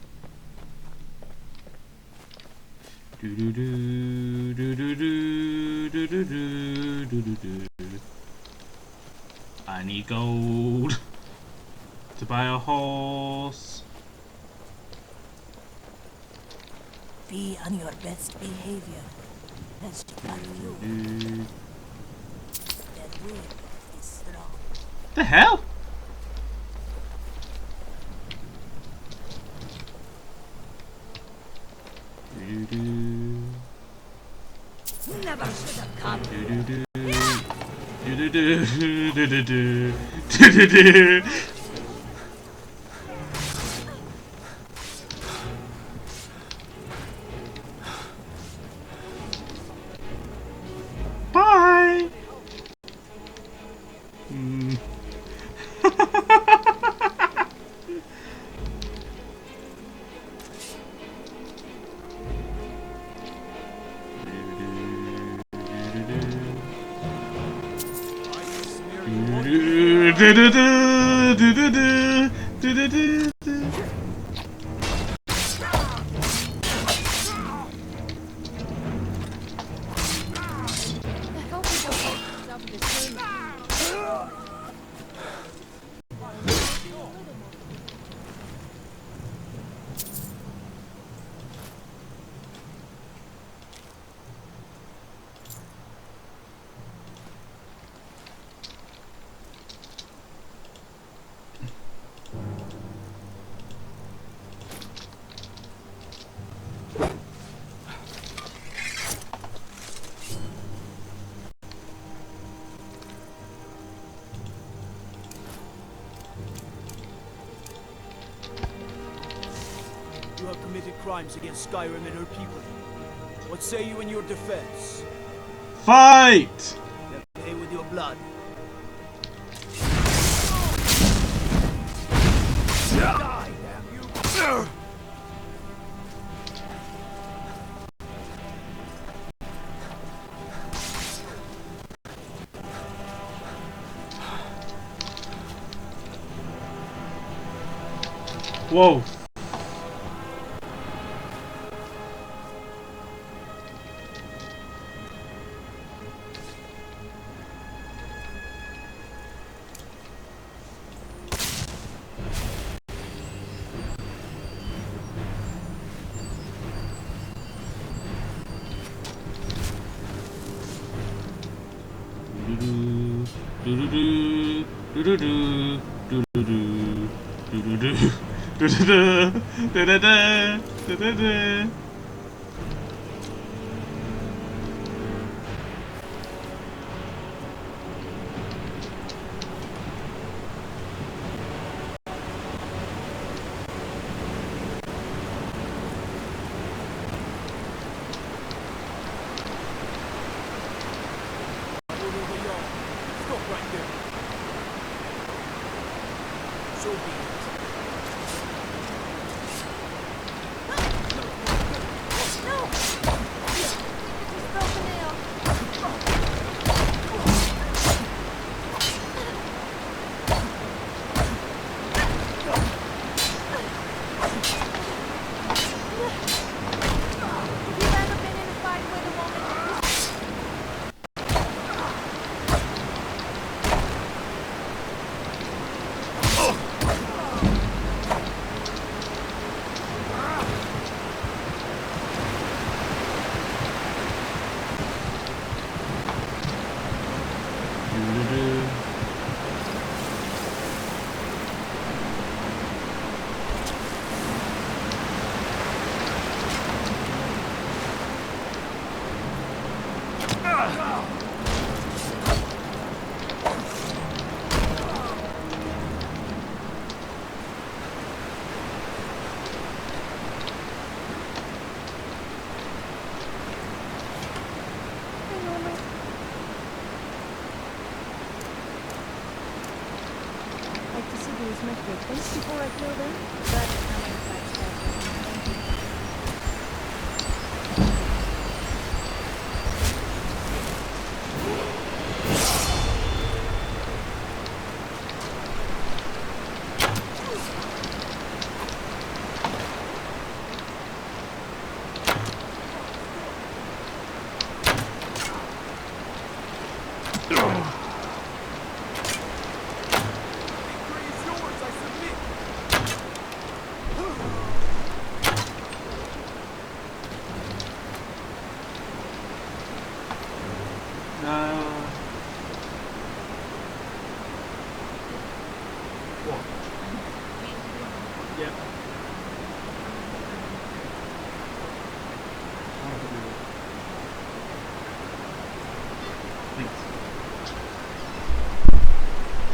Do do do do do do do do do do do do. I need gold to buy a horse. Be on your best behavior. As she confused. That will is strong. The hell? Never should have come. Bye. You have committed crimes against Skyrim and her people. What say you in your defense? Fight! Then pay with your blood. Die, damn you! Whoa. Stop right there. So be it. Before I kill them, but I'm What? Yep.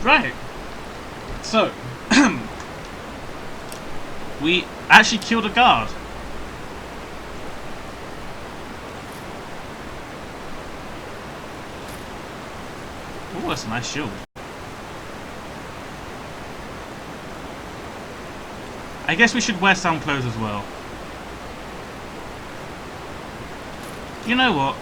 Right. So, we actually killed a guard. Oh, that's a nice shield. I guess we should wear some clothes as well. You know what?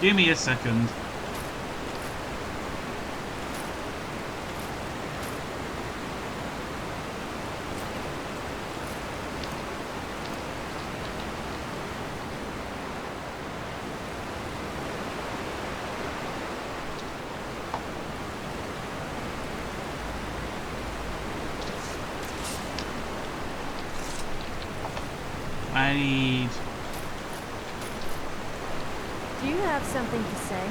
Give me a second. I need... Do you have something to say?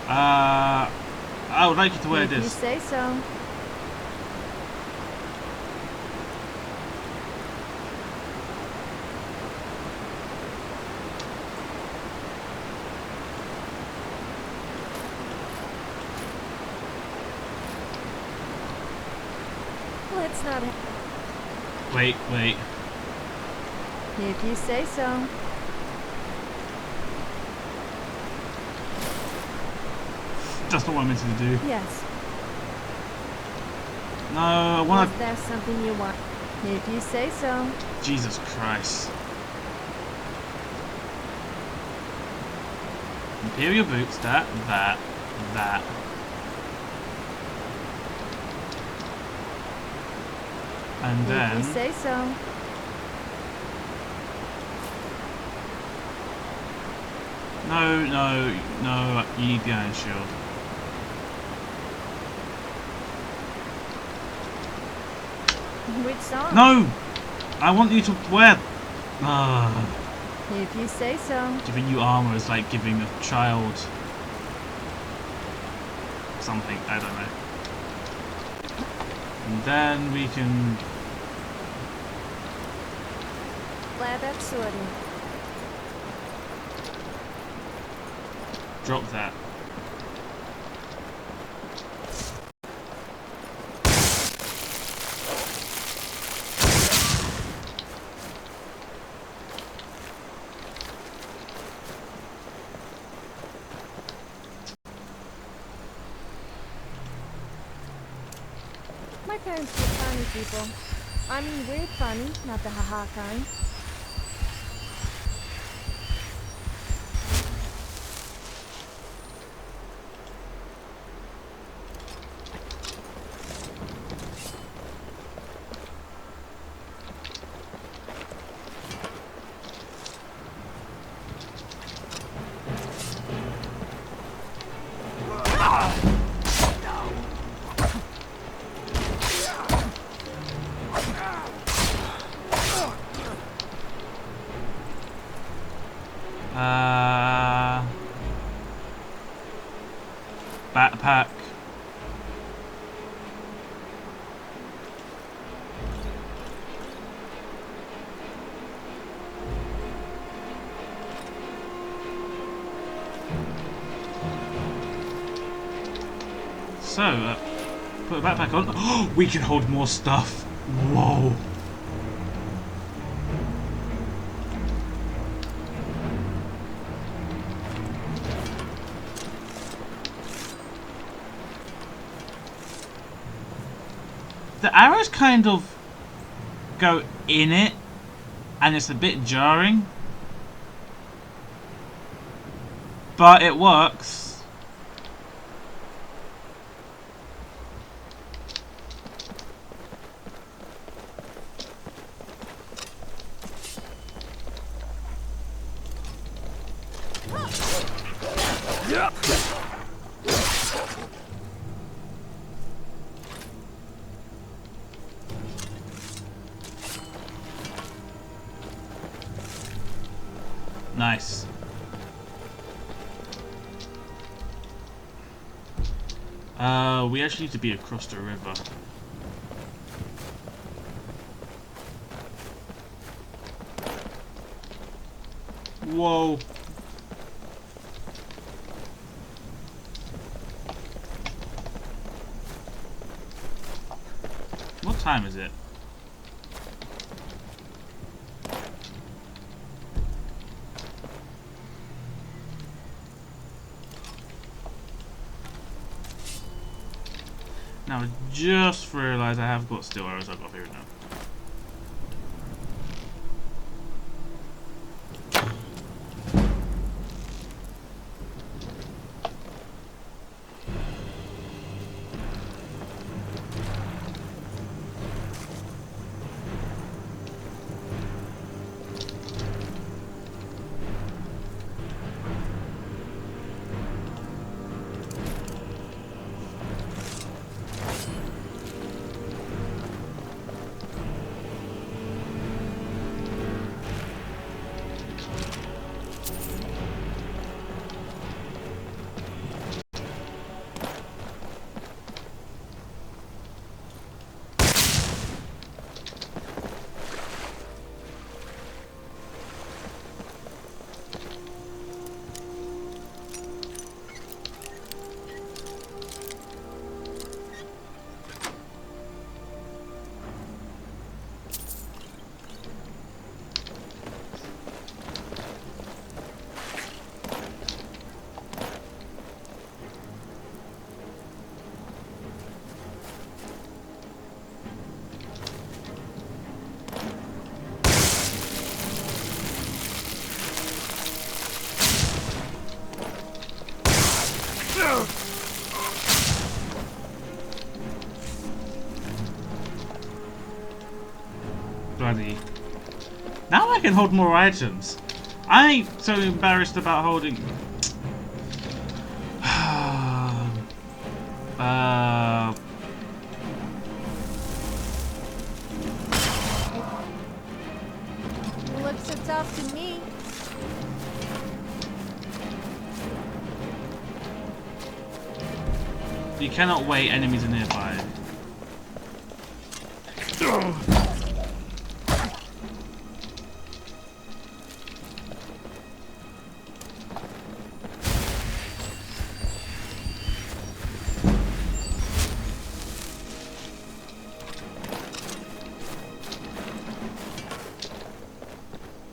I would like you to wear If this. you say so. Let's not. Wait. If you say so. That's not what I meant to do. Yes. No, I want Is there something you want? If you say so. Jesus Christ. Imperial boots, that. And then... If you say so. No, you need the iron shield. Which song? No! I want you to wear... If you say so. Giving you armor is like giving a child... something, I don't know. And then we can... Glad that's sorted. Drop that. My parents were funny people. I mean weird funny, not the haha kind. Backpack. So, put a backpack on. Oh, we can hold more stuff. Whoa. The arrows kind of go in it, and it's a bit jarring, but it works. Nice. We actually need to be across the river. Whoa. What time is it? Now I just realised I have got steel arrows I've got here now. Bloody. Now I can hold more items. I ain't so embarrassed about holding. Looks so tough to me. You cannot wait, enemies are nearby.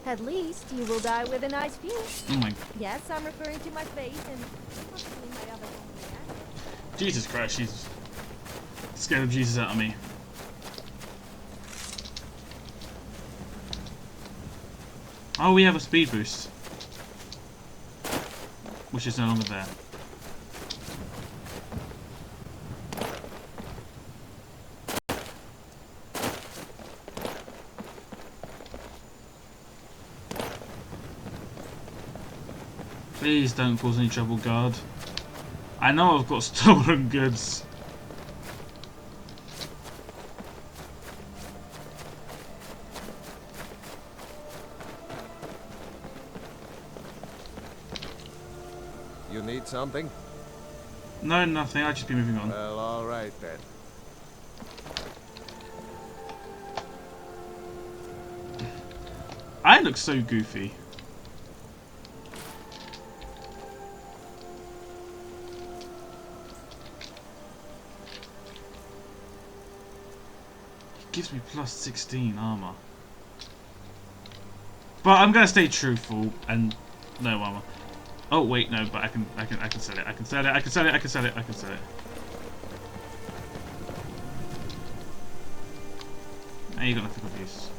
At least you will die with a nice view. Oh my. Yes, I'm referring to my face and possibly my other one. Jesus Christ, she's scared of Jesus out of me. Oh, we have a speed boost. Which is no longer there. Please don't cause any trouble, guard. I know I've got stolen goods. You need something? No, nothing. I'll just be moving on. Well, all right then. I look so goofy. Gives me plus 16 armor. But I'm gonna stay truthful and no armor. Oh wait, no, but I can sell it. I can sell it. I can sell it. I can sell it. I can sell it. Now you got nothing of use.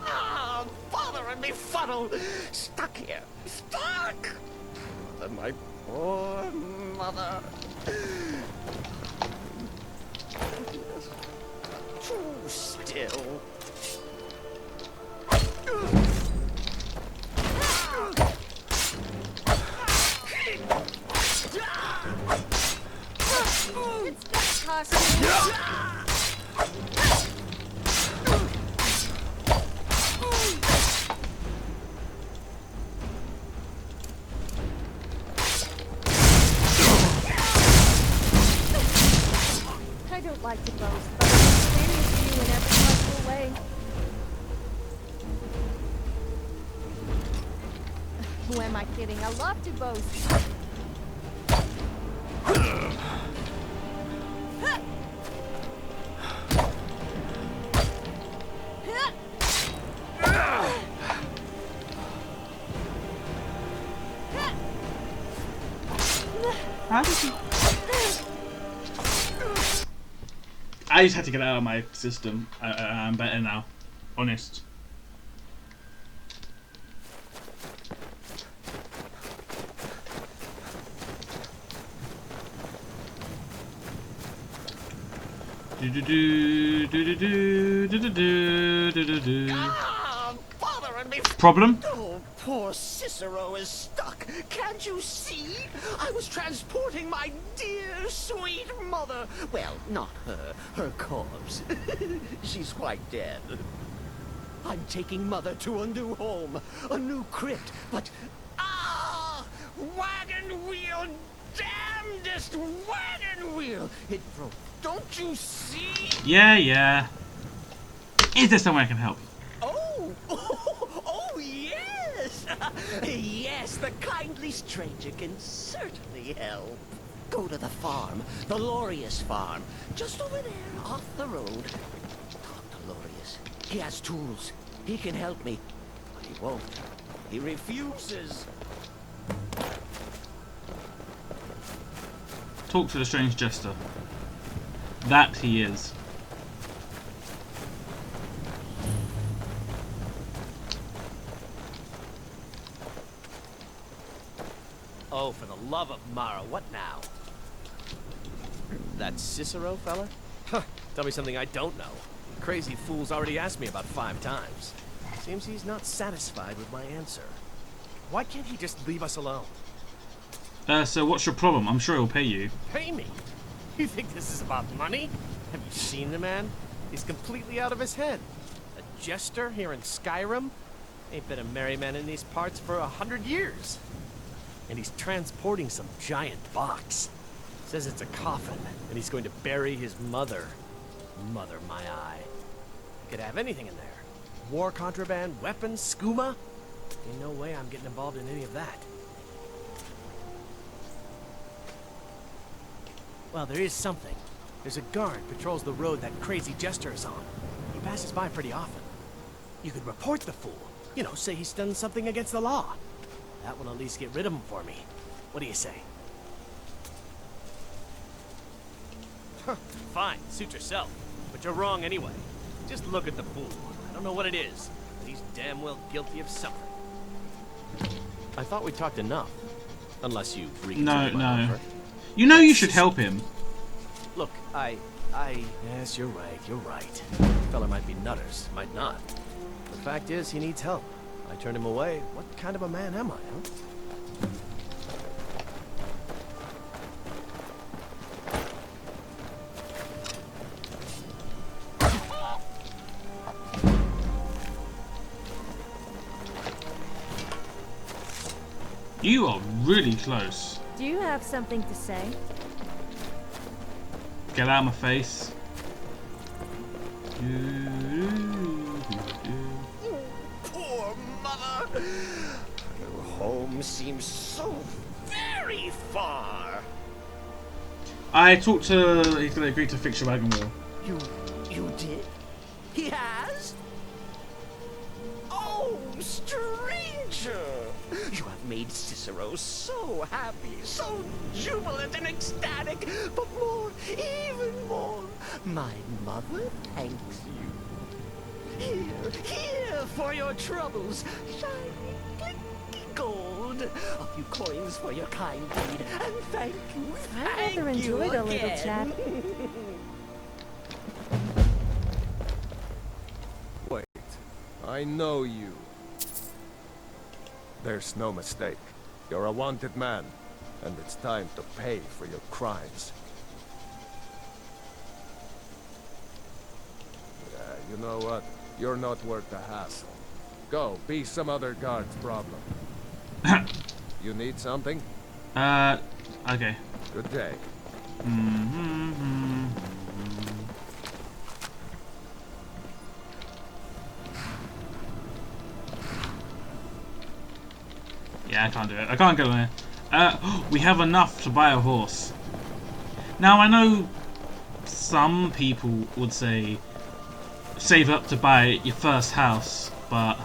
Ah, father and me funnel! Stuck here! Stuck! And my poor mother. Too still. It's not possible. like to boast, but I'm superior to you in every possible way. Who am I kidding? I love to boast. How did he... I just had to get it out of my system. I'm better now. Honest. Problem? Oh, poor Cicero is stuck. Can't you see? I was transporting my dear, sweet mother. Well, not her. Her corpse. She's quite dead. I'm taking Mother to a new home, a new crypt, but... Ah! Wagon wheel! Damnedest wagon wheel! It broke. Don't you see? Yeah. Is there somewhere I can help? Oh! Oh, yes! Yes, the kindly stranger can certainly help. Go to the farm, the Lorius farm. Just over there, off the road. Talk to Lorius. He has tools. He can help me. But he won't. He refuses. Talk to the strange jester. That he is. Oh, for the love of Mara, what now? That Cicero fella? Huh, tell me something I don't know. Crazy fool's already asked me about 5 times. Seems he's not satisfied with my answer. Why can't he just leave us alone? So what's your problem? I'm sure he'll pay you. Pay me? You think this is about money? Have you seen the man? He's completely out of his head. A jester here in Skyrim? Ain't been a merry man in these parts for 100 years. And he's transporting some giant box. Says it's a coffin, and he's going to bury his mother. Mother, my eye. Could have anything in there. War contraband, weapons, skooma. Ain't no way I'm getting involved in any of that. Well, there is something. There's a guard patrols the road that crazy jester is on. He passes by pretty often. You could report the fool. You know, say he's done something against the law. That will at least get rid of him for me. What do you say? Huh, fine, suit yourself. But you're wrong anyway. Just look at the fool. I don't know what it is, but he's damn well guilty of something. I thought we talked enough. Unless you reconsider my offer. You know you should help him. Look, yes, you're right. Fella might be nutters, might not. The fact is, he needs help. I turned him away. What kind of a man am I, huh? You are really close. Do you have something to say? Get out of my face. Poor mother. Her home seems so very far. I talked to... He's going to agree to fix your wagon wheel. You did? He has? Oh, stranger! You have made Cicero so happy, so jubilant and ecstatic, but more, even more, my mother thanks you. Here for your troubles, shiny, clicky gold. A few coins for your kind deed, and thank you, I rather enjoyed a little chat. Wait, I know you. There's no mistake. You're a wanted man, and it's time to pay for your crimes. Yeah, you know what? You're not worth the hassle. Go, be some other guard's problem. You need something? Okay. Good day. Yeah, I can't do it. I can't go there. We have enough to buy a horse. Now, I know some people would say save up to buy your first house, but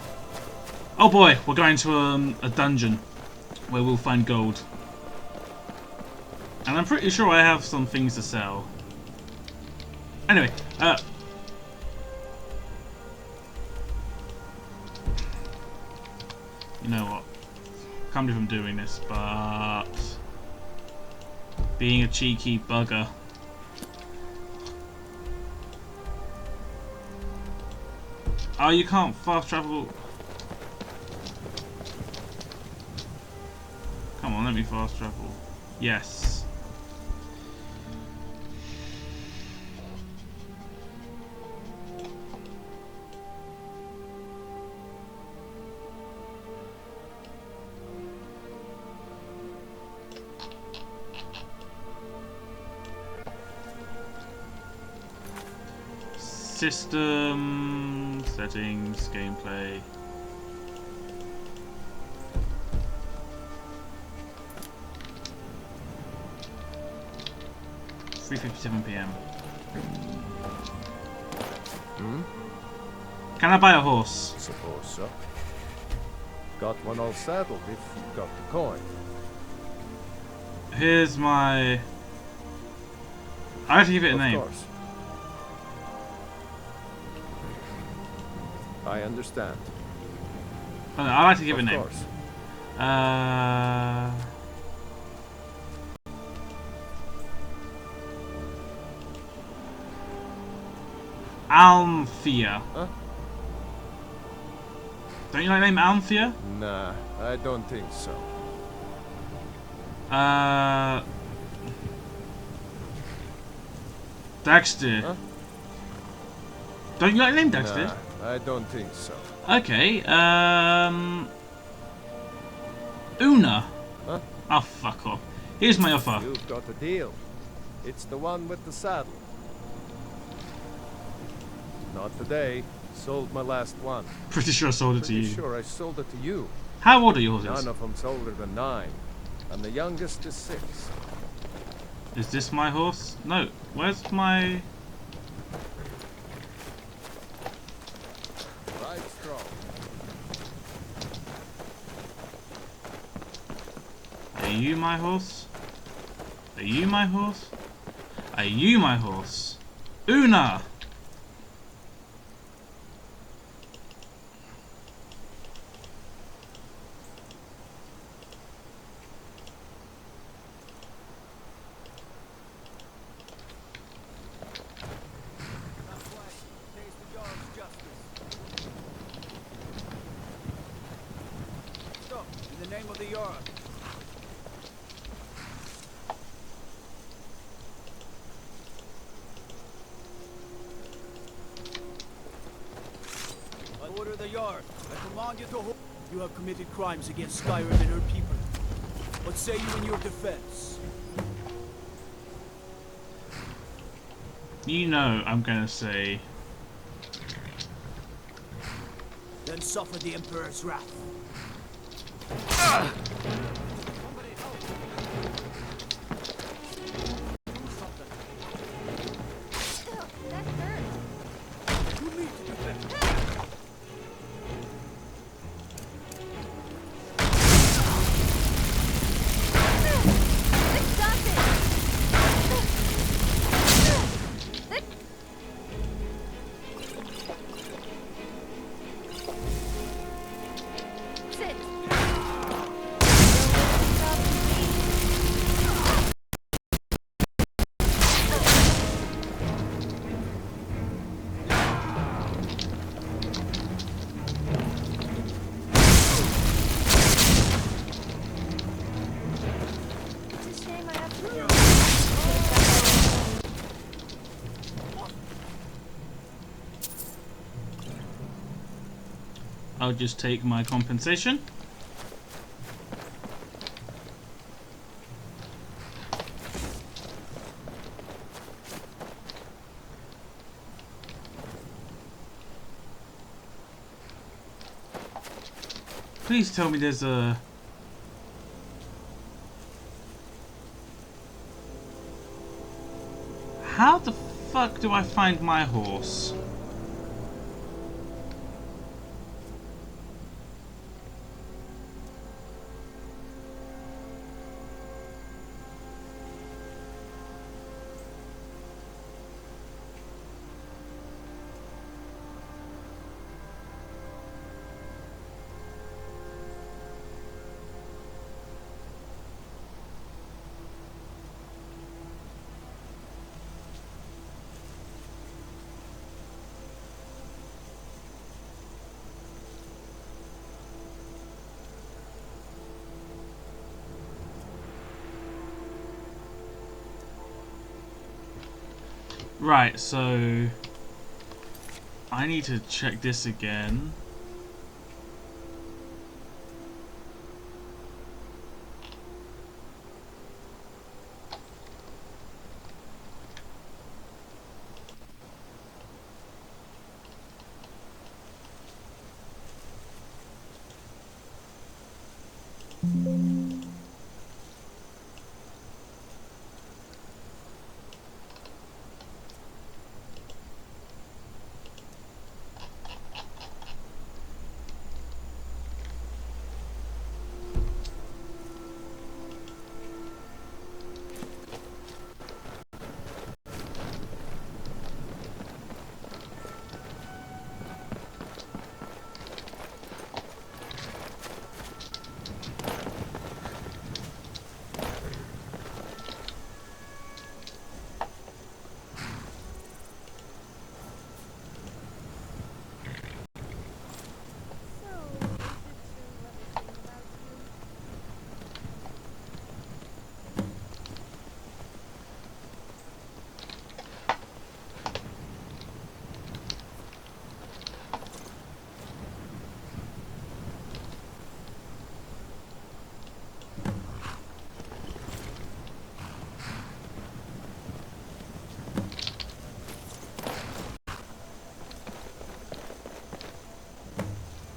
oh boy, we're going to a dungeon where we'll find gold. And I'm pretty sure I have some things to sell. Anyway, you know what? Can't believe I'm doing this, but being a cheeky bugger. Oh, you can't fast travel. Come on, let me fast travel. Yes. System settings, gameplay. $3:57 PM. Can I buy a horse? Suppose so. Got one all saddled if you got the coin. Here's my... I have to give it a name. Of course. I understand. Oh, no, I like to give it a name. Of course. Almthea. Huh? Don't you like the name Almthea? Nah, I don't think so. Dexter. Huh? Don't you like the name Dexter? Nah, I don't think so. Okay, Una. Huh? Oh, fuck off. Here's my offer. You've got a deal. It's the one with the saddle. Not today. Sold my last one. Pretty sure I sold it to you. Pretty sure I sold it to you. How old are your horses? None of them's older than 9. And the youngest is 6. Is this my horse? No. Where's my... Ride strong. Are you my horse? Are you my horse? Are you my horse? Una! Stop, in the name of the Jarl. I order the Jarl. I command you to hold. You have committed crimes against Skyrim and her people. What say you in your defense? You know I'm gonna say... Then suffer the Emperor's wrath. I'll just take my compensation. Please tell me there's a How the fuck do I find my horse? Right, so I need to check this again.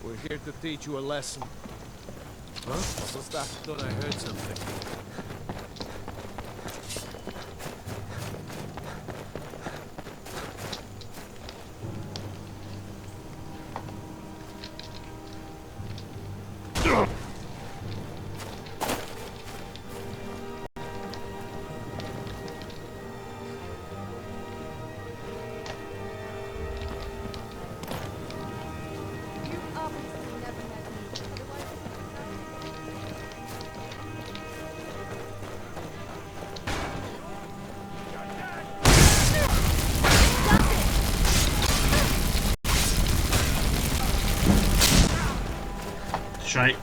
We're here to teach you a lesson. Huh? What's that? I thought I heard something. Shite.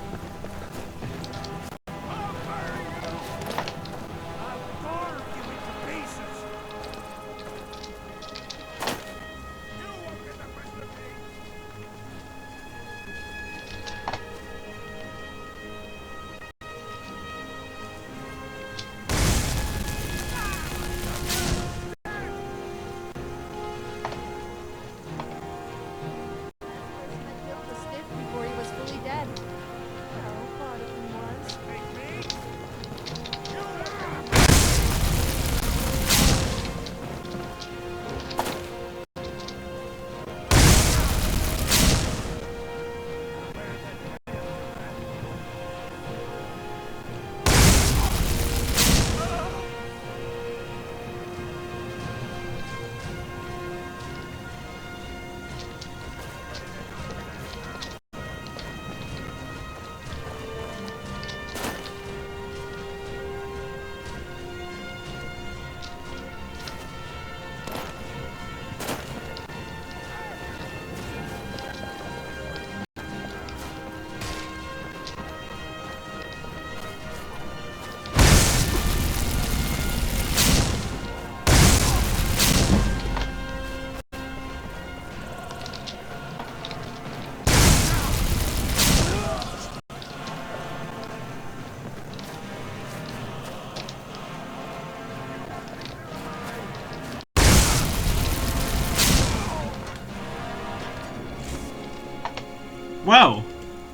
Well,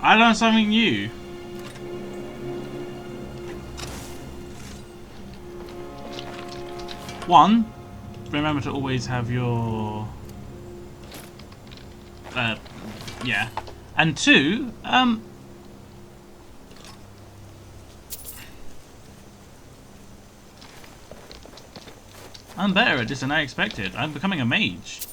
I learned something new. One, remember to always have your yeah. And 2, I'm better at this than I expected. I'm becoming a mage.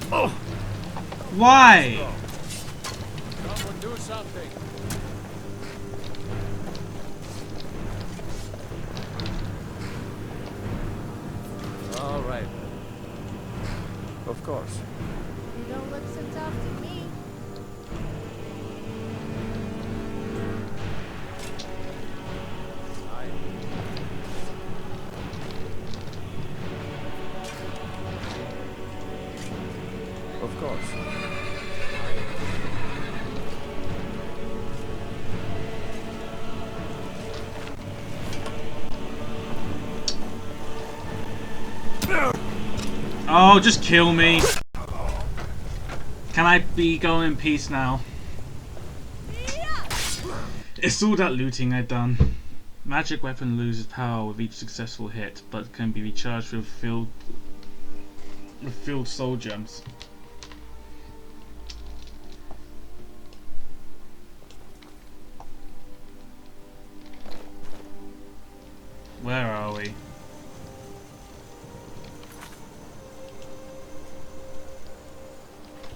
Oh! Why? Someone do something. All right. Of course. You don't look so tough to me. Of course. Oh, just kill me. Can I be going in peace now? It's all that looting I've done. Magic weapon loses power with each successful hit, but can be recharged with filled soul gems. Where are we?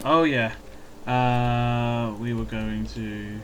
Oh yeah. We were going to...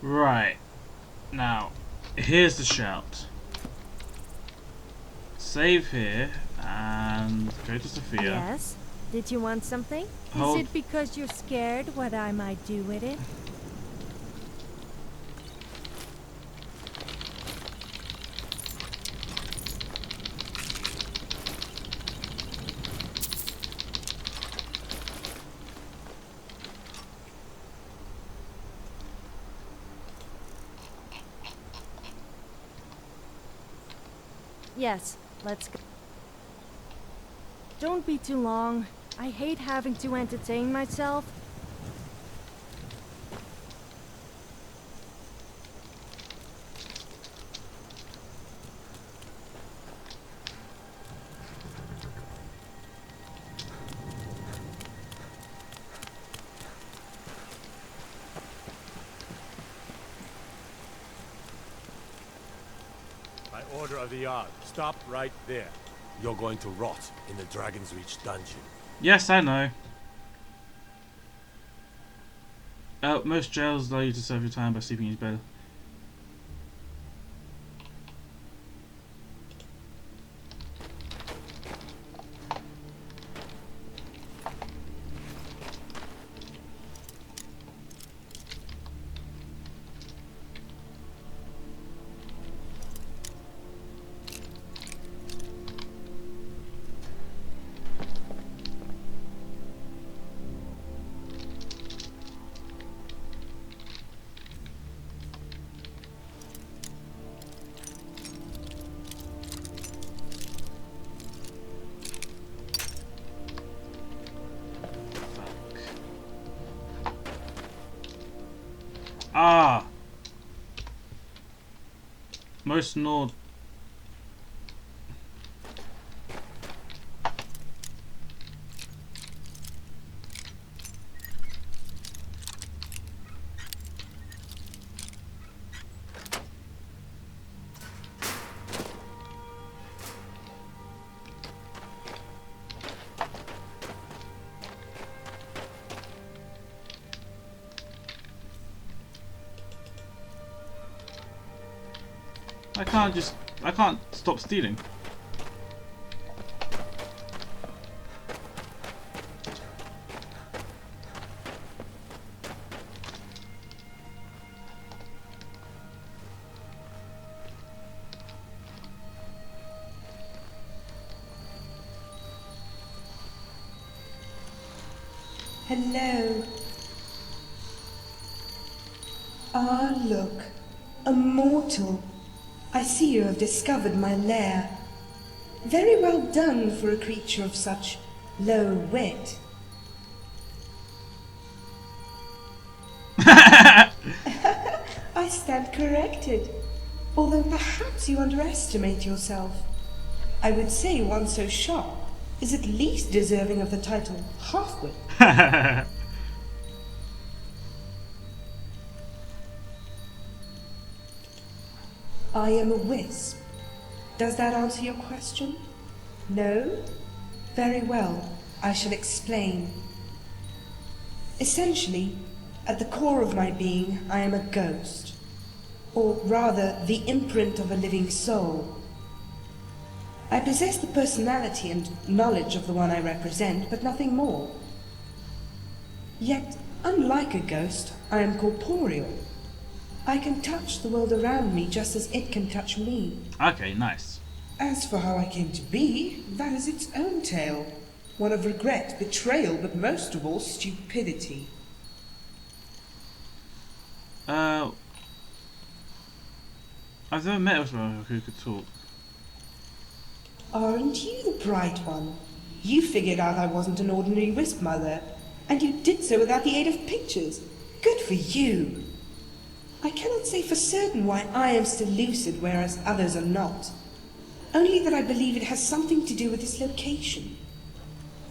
Right. Now, here's the shout. Save here and go to Sophia. Yes? Did you want something? Hold- Is it because you're scared what I might do with it? Yes, let's go. Don't be too long. I hate having to entertain myself. By order of the Yard, stop right there. You're going to rot in the Dragon's Reach dungeon. Yes, I know. Most jails allow you to serve your time by sleeping in your bed. Ah! Most Nord. I can't stop stealing. Hello. Ah, look. A mortal. I see you have discovered my lair. Very well done for a creature of such low wit. I stand corrected. Although perhaps you underestimate yourself. I would say one so sharp is at least deserving of the title half-wit. I am a wisp. Does that answer your question? No? Very well, I shall explain. Essentially, at the core of my being, I am a ghost. Or rather, the imprint of a living soul. I possess the personality and knowledge of the one I represent, but nothing more. Yet, unlike a ghost, I am corporeal. I can touch the world around me just as it can touch me. Okay, nice. As for how I came to be, that is its own tale. One of regret, betrayal, but most of all, stupidity. I've never met someone who could talk. Aren't you the bright one? You figured out I wasn't an ordinary wisp mother, and you did so without the aid of pictures. Good for you. I cannot say for certain why I am still lucid, whereas others are not. Only that I believe it has something to do with this location.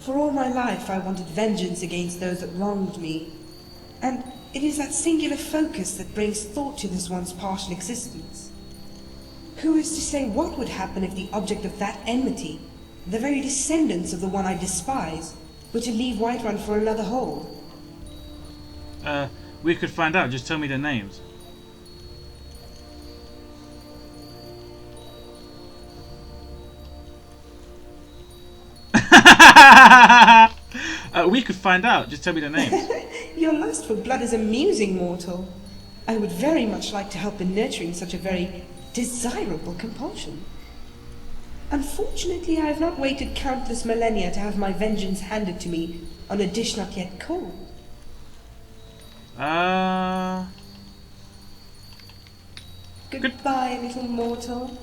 For all my life I wanted vengeance against those that wronged me, and it is that singular focus that brings thought to this one's partial existence. Who is to say what would happen if the object of that enmity, the very descendants of the one I despise, were to leave Whiterun for another hold? We could find out. Just tell me their names. We could find out. Just tell me their names. Your lust for blood is amusing, mortal. I would very much like to help in nurturing such a very desirable compulsion. Unfortunately, I have not waited countless millennia to have my vengeance handed to me on a dish not yet cold. Goodbye, little mortal.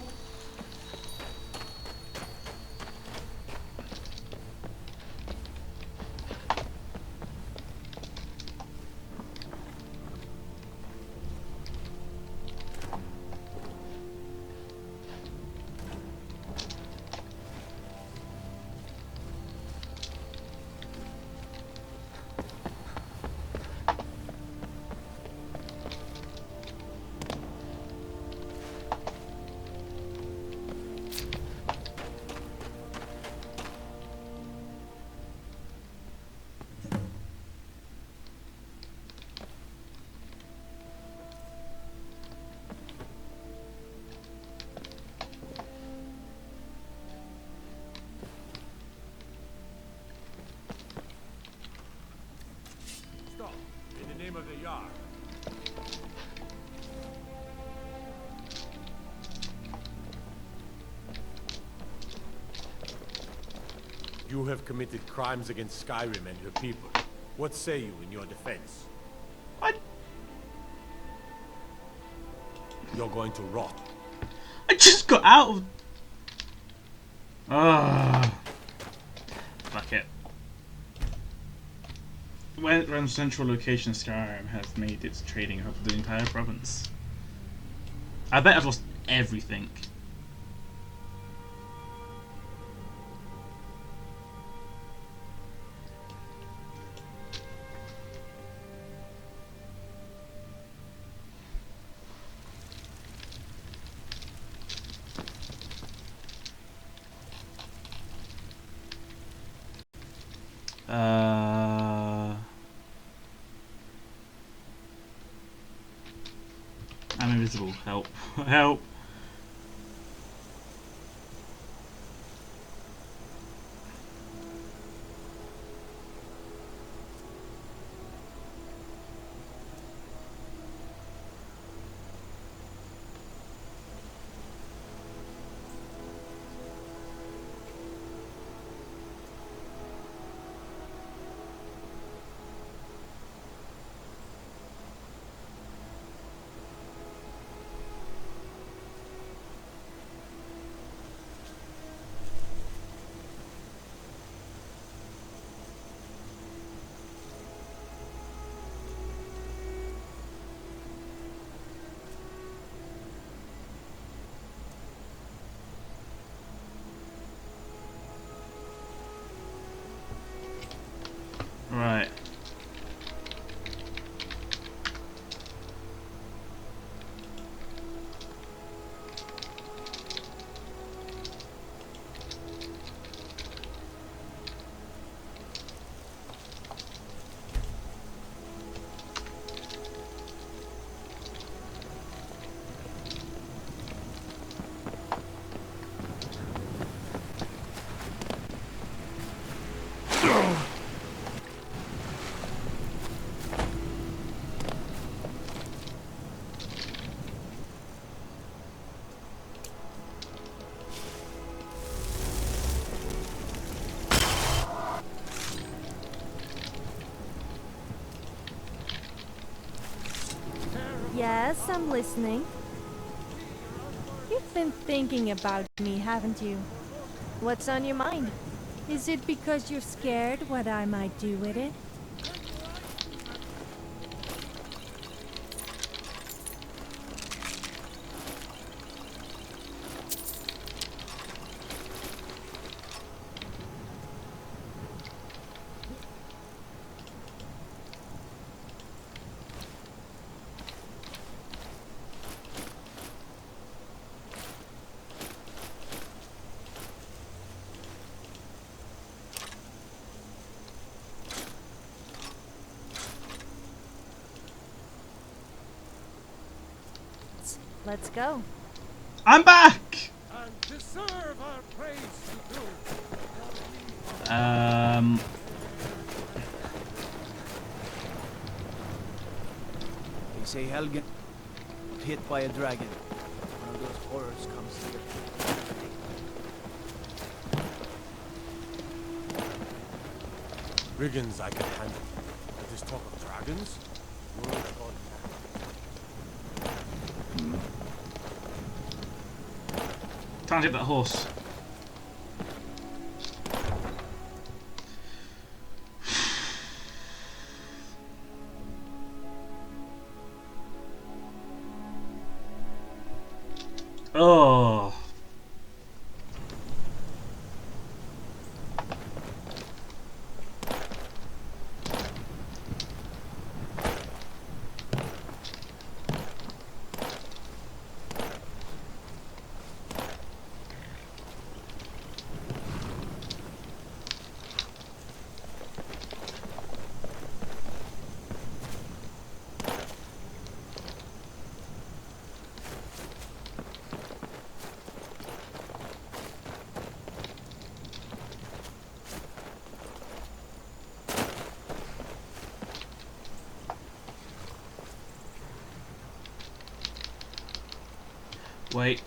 Stop. In the name of the Yar. You have committed crimes against Skyrim and her people. What say you in your defense? What? You're going to rot. I just got out of... Ah. Fuck it. When central location Skyrim has made its trading hub for the entire province. I bet I've lost everything. I'm invisible. Help. Help. Right. Yes, I'm listening. You've been thinking about me, haven't you? What's on your mind? Is it because you're scared what I might do with it? Let's go. I'm back! And deserve our praise to do. say Helgen hit by a dragon. One of those horrors comes here. Brigands I can handle. But this talk of dragons? Word on Time to hit that horse. Oh. Wait.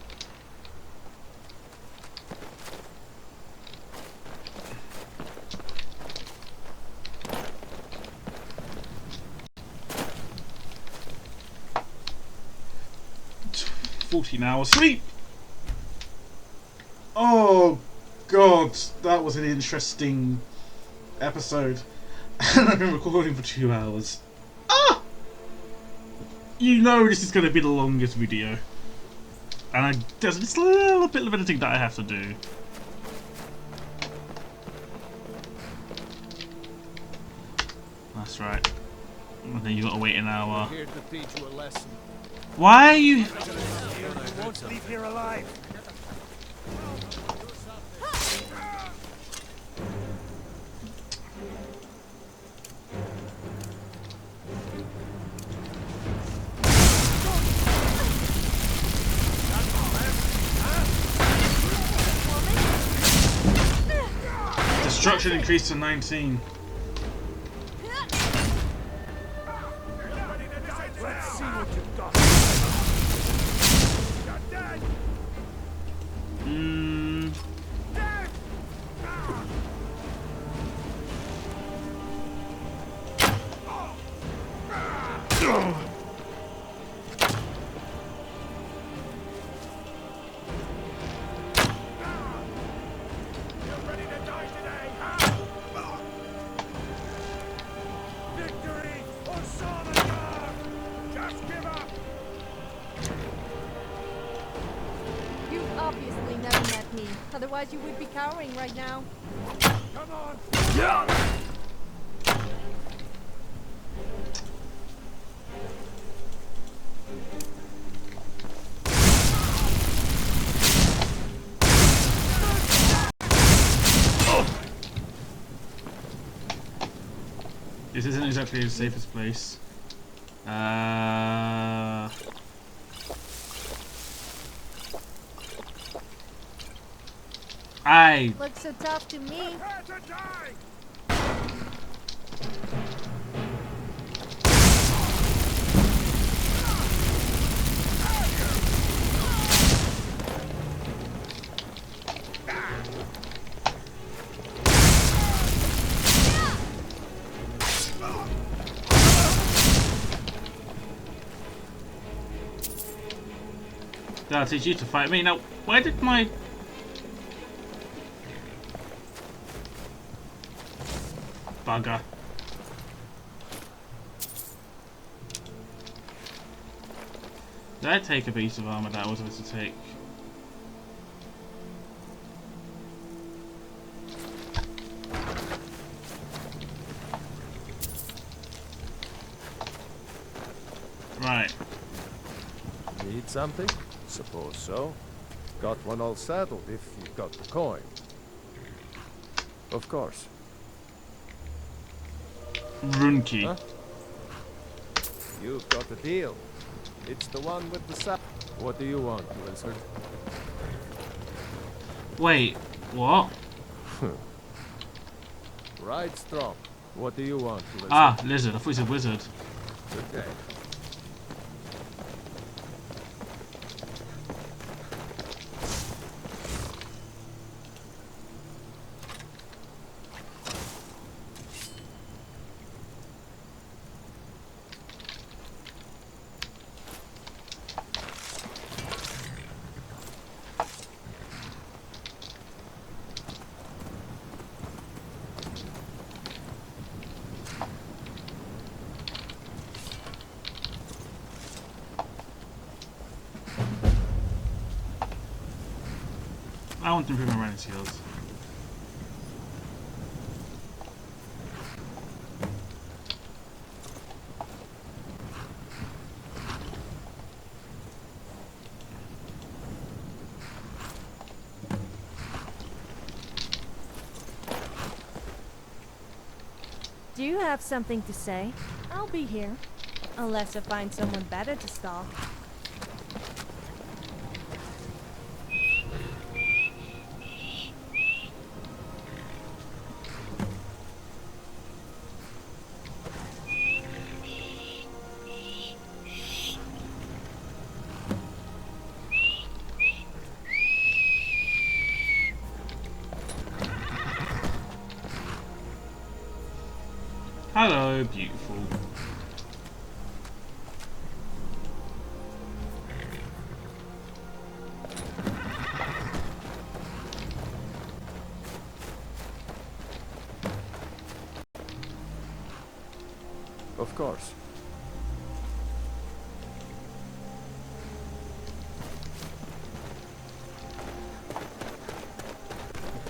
It's 14 hours sleep. Oh God, that was an interesting episode, and I've been recording for 2 hours. Ah! You know this is going to be the longest video. And there's just a little bit of editing that I have to do. That's right. And then you gotta wait an hour. Here to teach you a lesson. Why are you? Won't leave here alive. Destruction increased to 19. Let's see what you've got. You've obviously never met me. Otherwise you would be cowering right now. Come on. Yeah. This isn't exactly the safest place. Looks so tough to me. That'll teach you to fight me. Now, why did my... Bugger. Did I take a piece of armor that I was supposed to take? Right. Need something? Suppose so. Got one all saddled if you've got the coin. Of course. Rune key. Huh? You've got the deal. It's the one with the saddle. What do you want, Lizard? Wait, what? Ride strong. What do you want, Lizard? Ah, lizard. I thought he said wizard. Okay. I want to improve my running skills. Do you have something to say? I'll be here. Unless I find someone better to stalk. Hello, beautiful. Of course.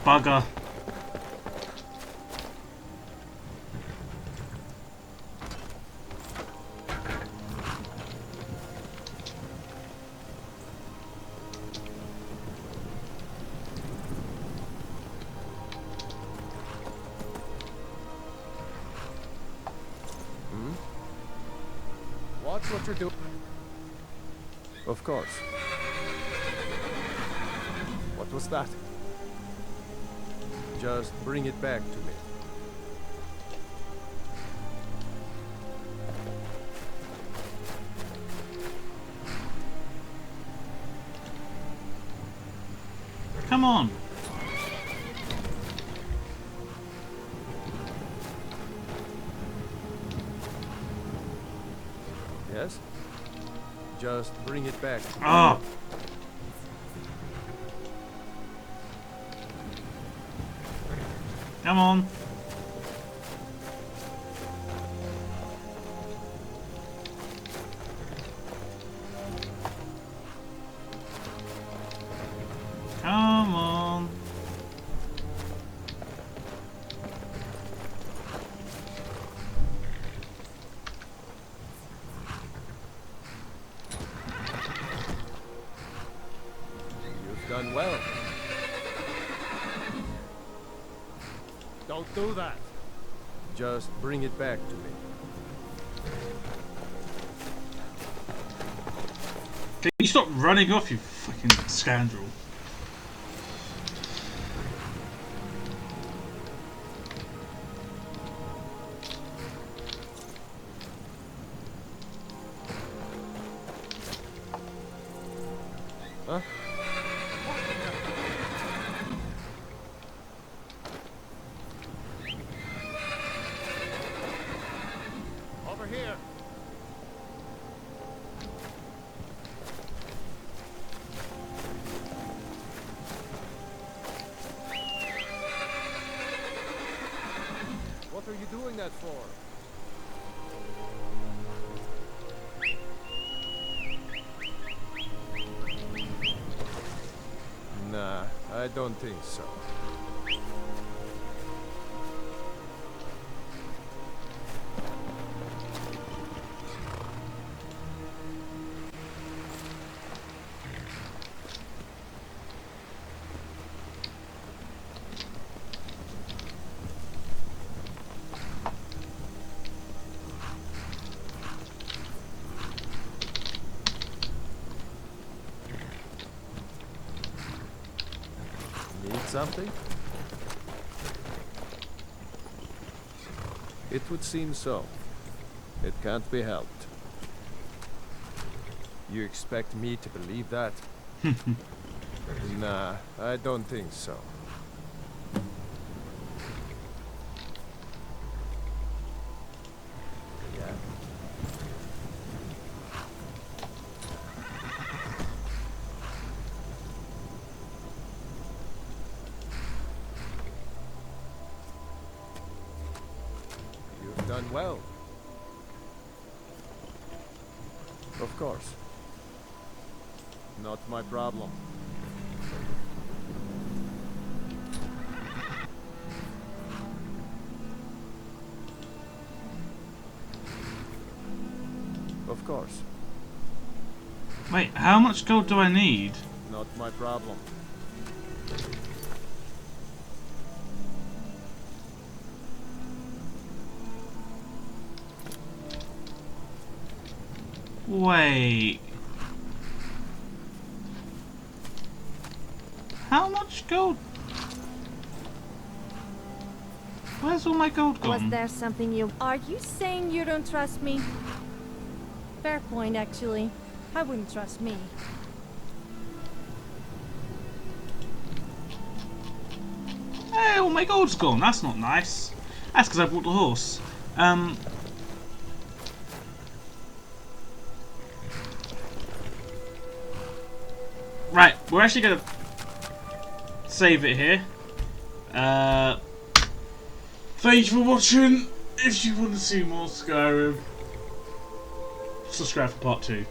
Bugger. Watch what you're doing. Of course. What was that? Just bring it back to me. Come on. Yes? Just bring it back. Ah. Come on. Come on. You've done well. Don't do that. Just bring it back to me. Can you stop running off, you fucking scoundrel? Huh? Over here. What are you doing that for? Nah, I don't think so. Need something? It would seem so. It can't be helped. You expect me to believe that? Nah, I don't think so. Yeah. You've done well. Of course. Not my problem. Of course. Wait, how much gold do I need? Not my problem. Wait. How much gold? Where's all my gold gone? Was there something you... Are you saying you don't trust me? Fair point, actually. I wouldn't trust me. Hey, all my gold's gone. That's not nice. That's because I bought the horse. Right, we're actually gonna save it here. Thank you for watching. If you want to see more Skyrim, subscribe for part 2.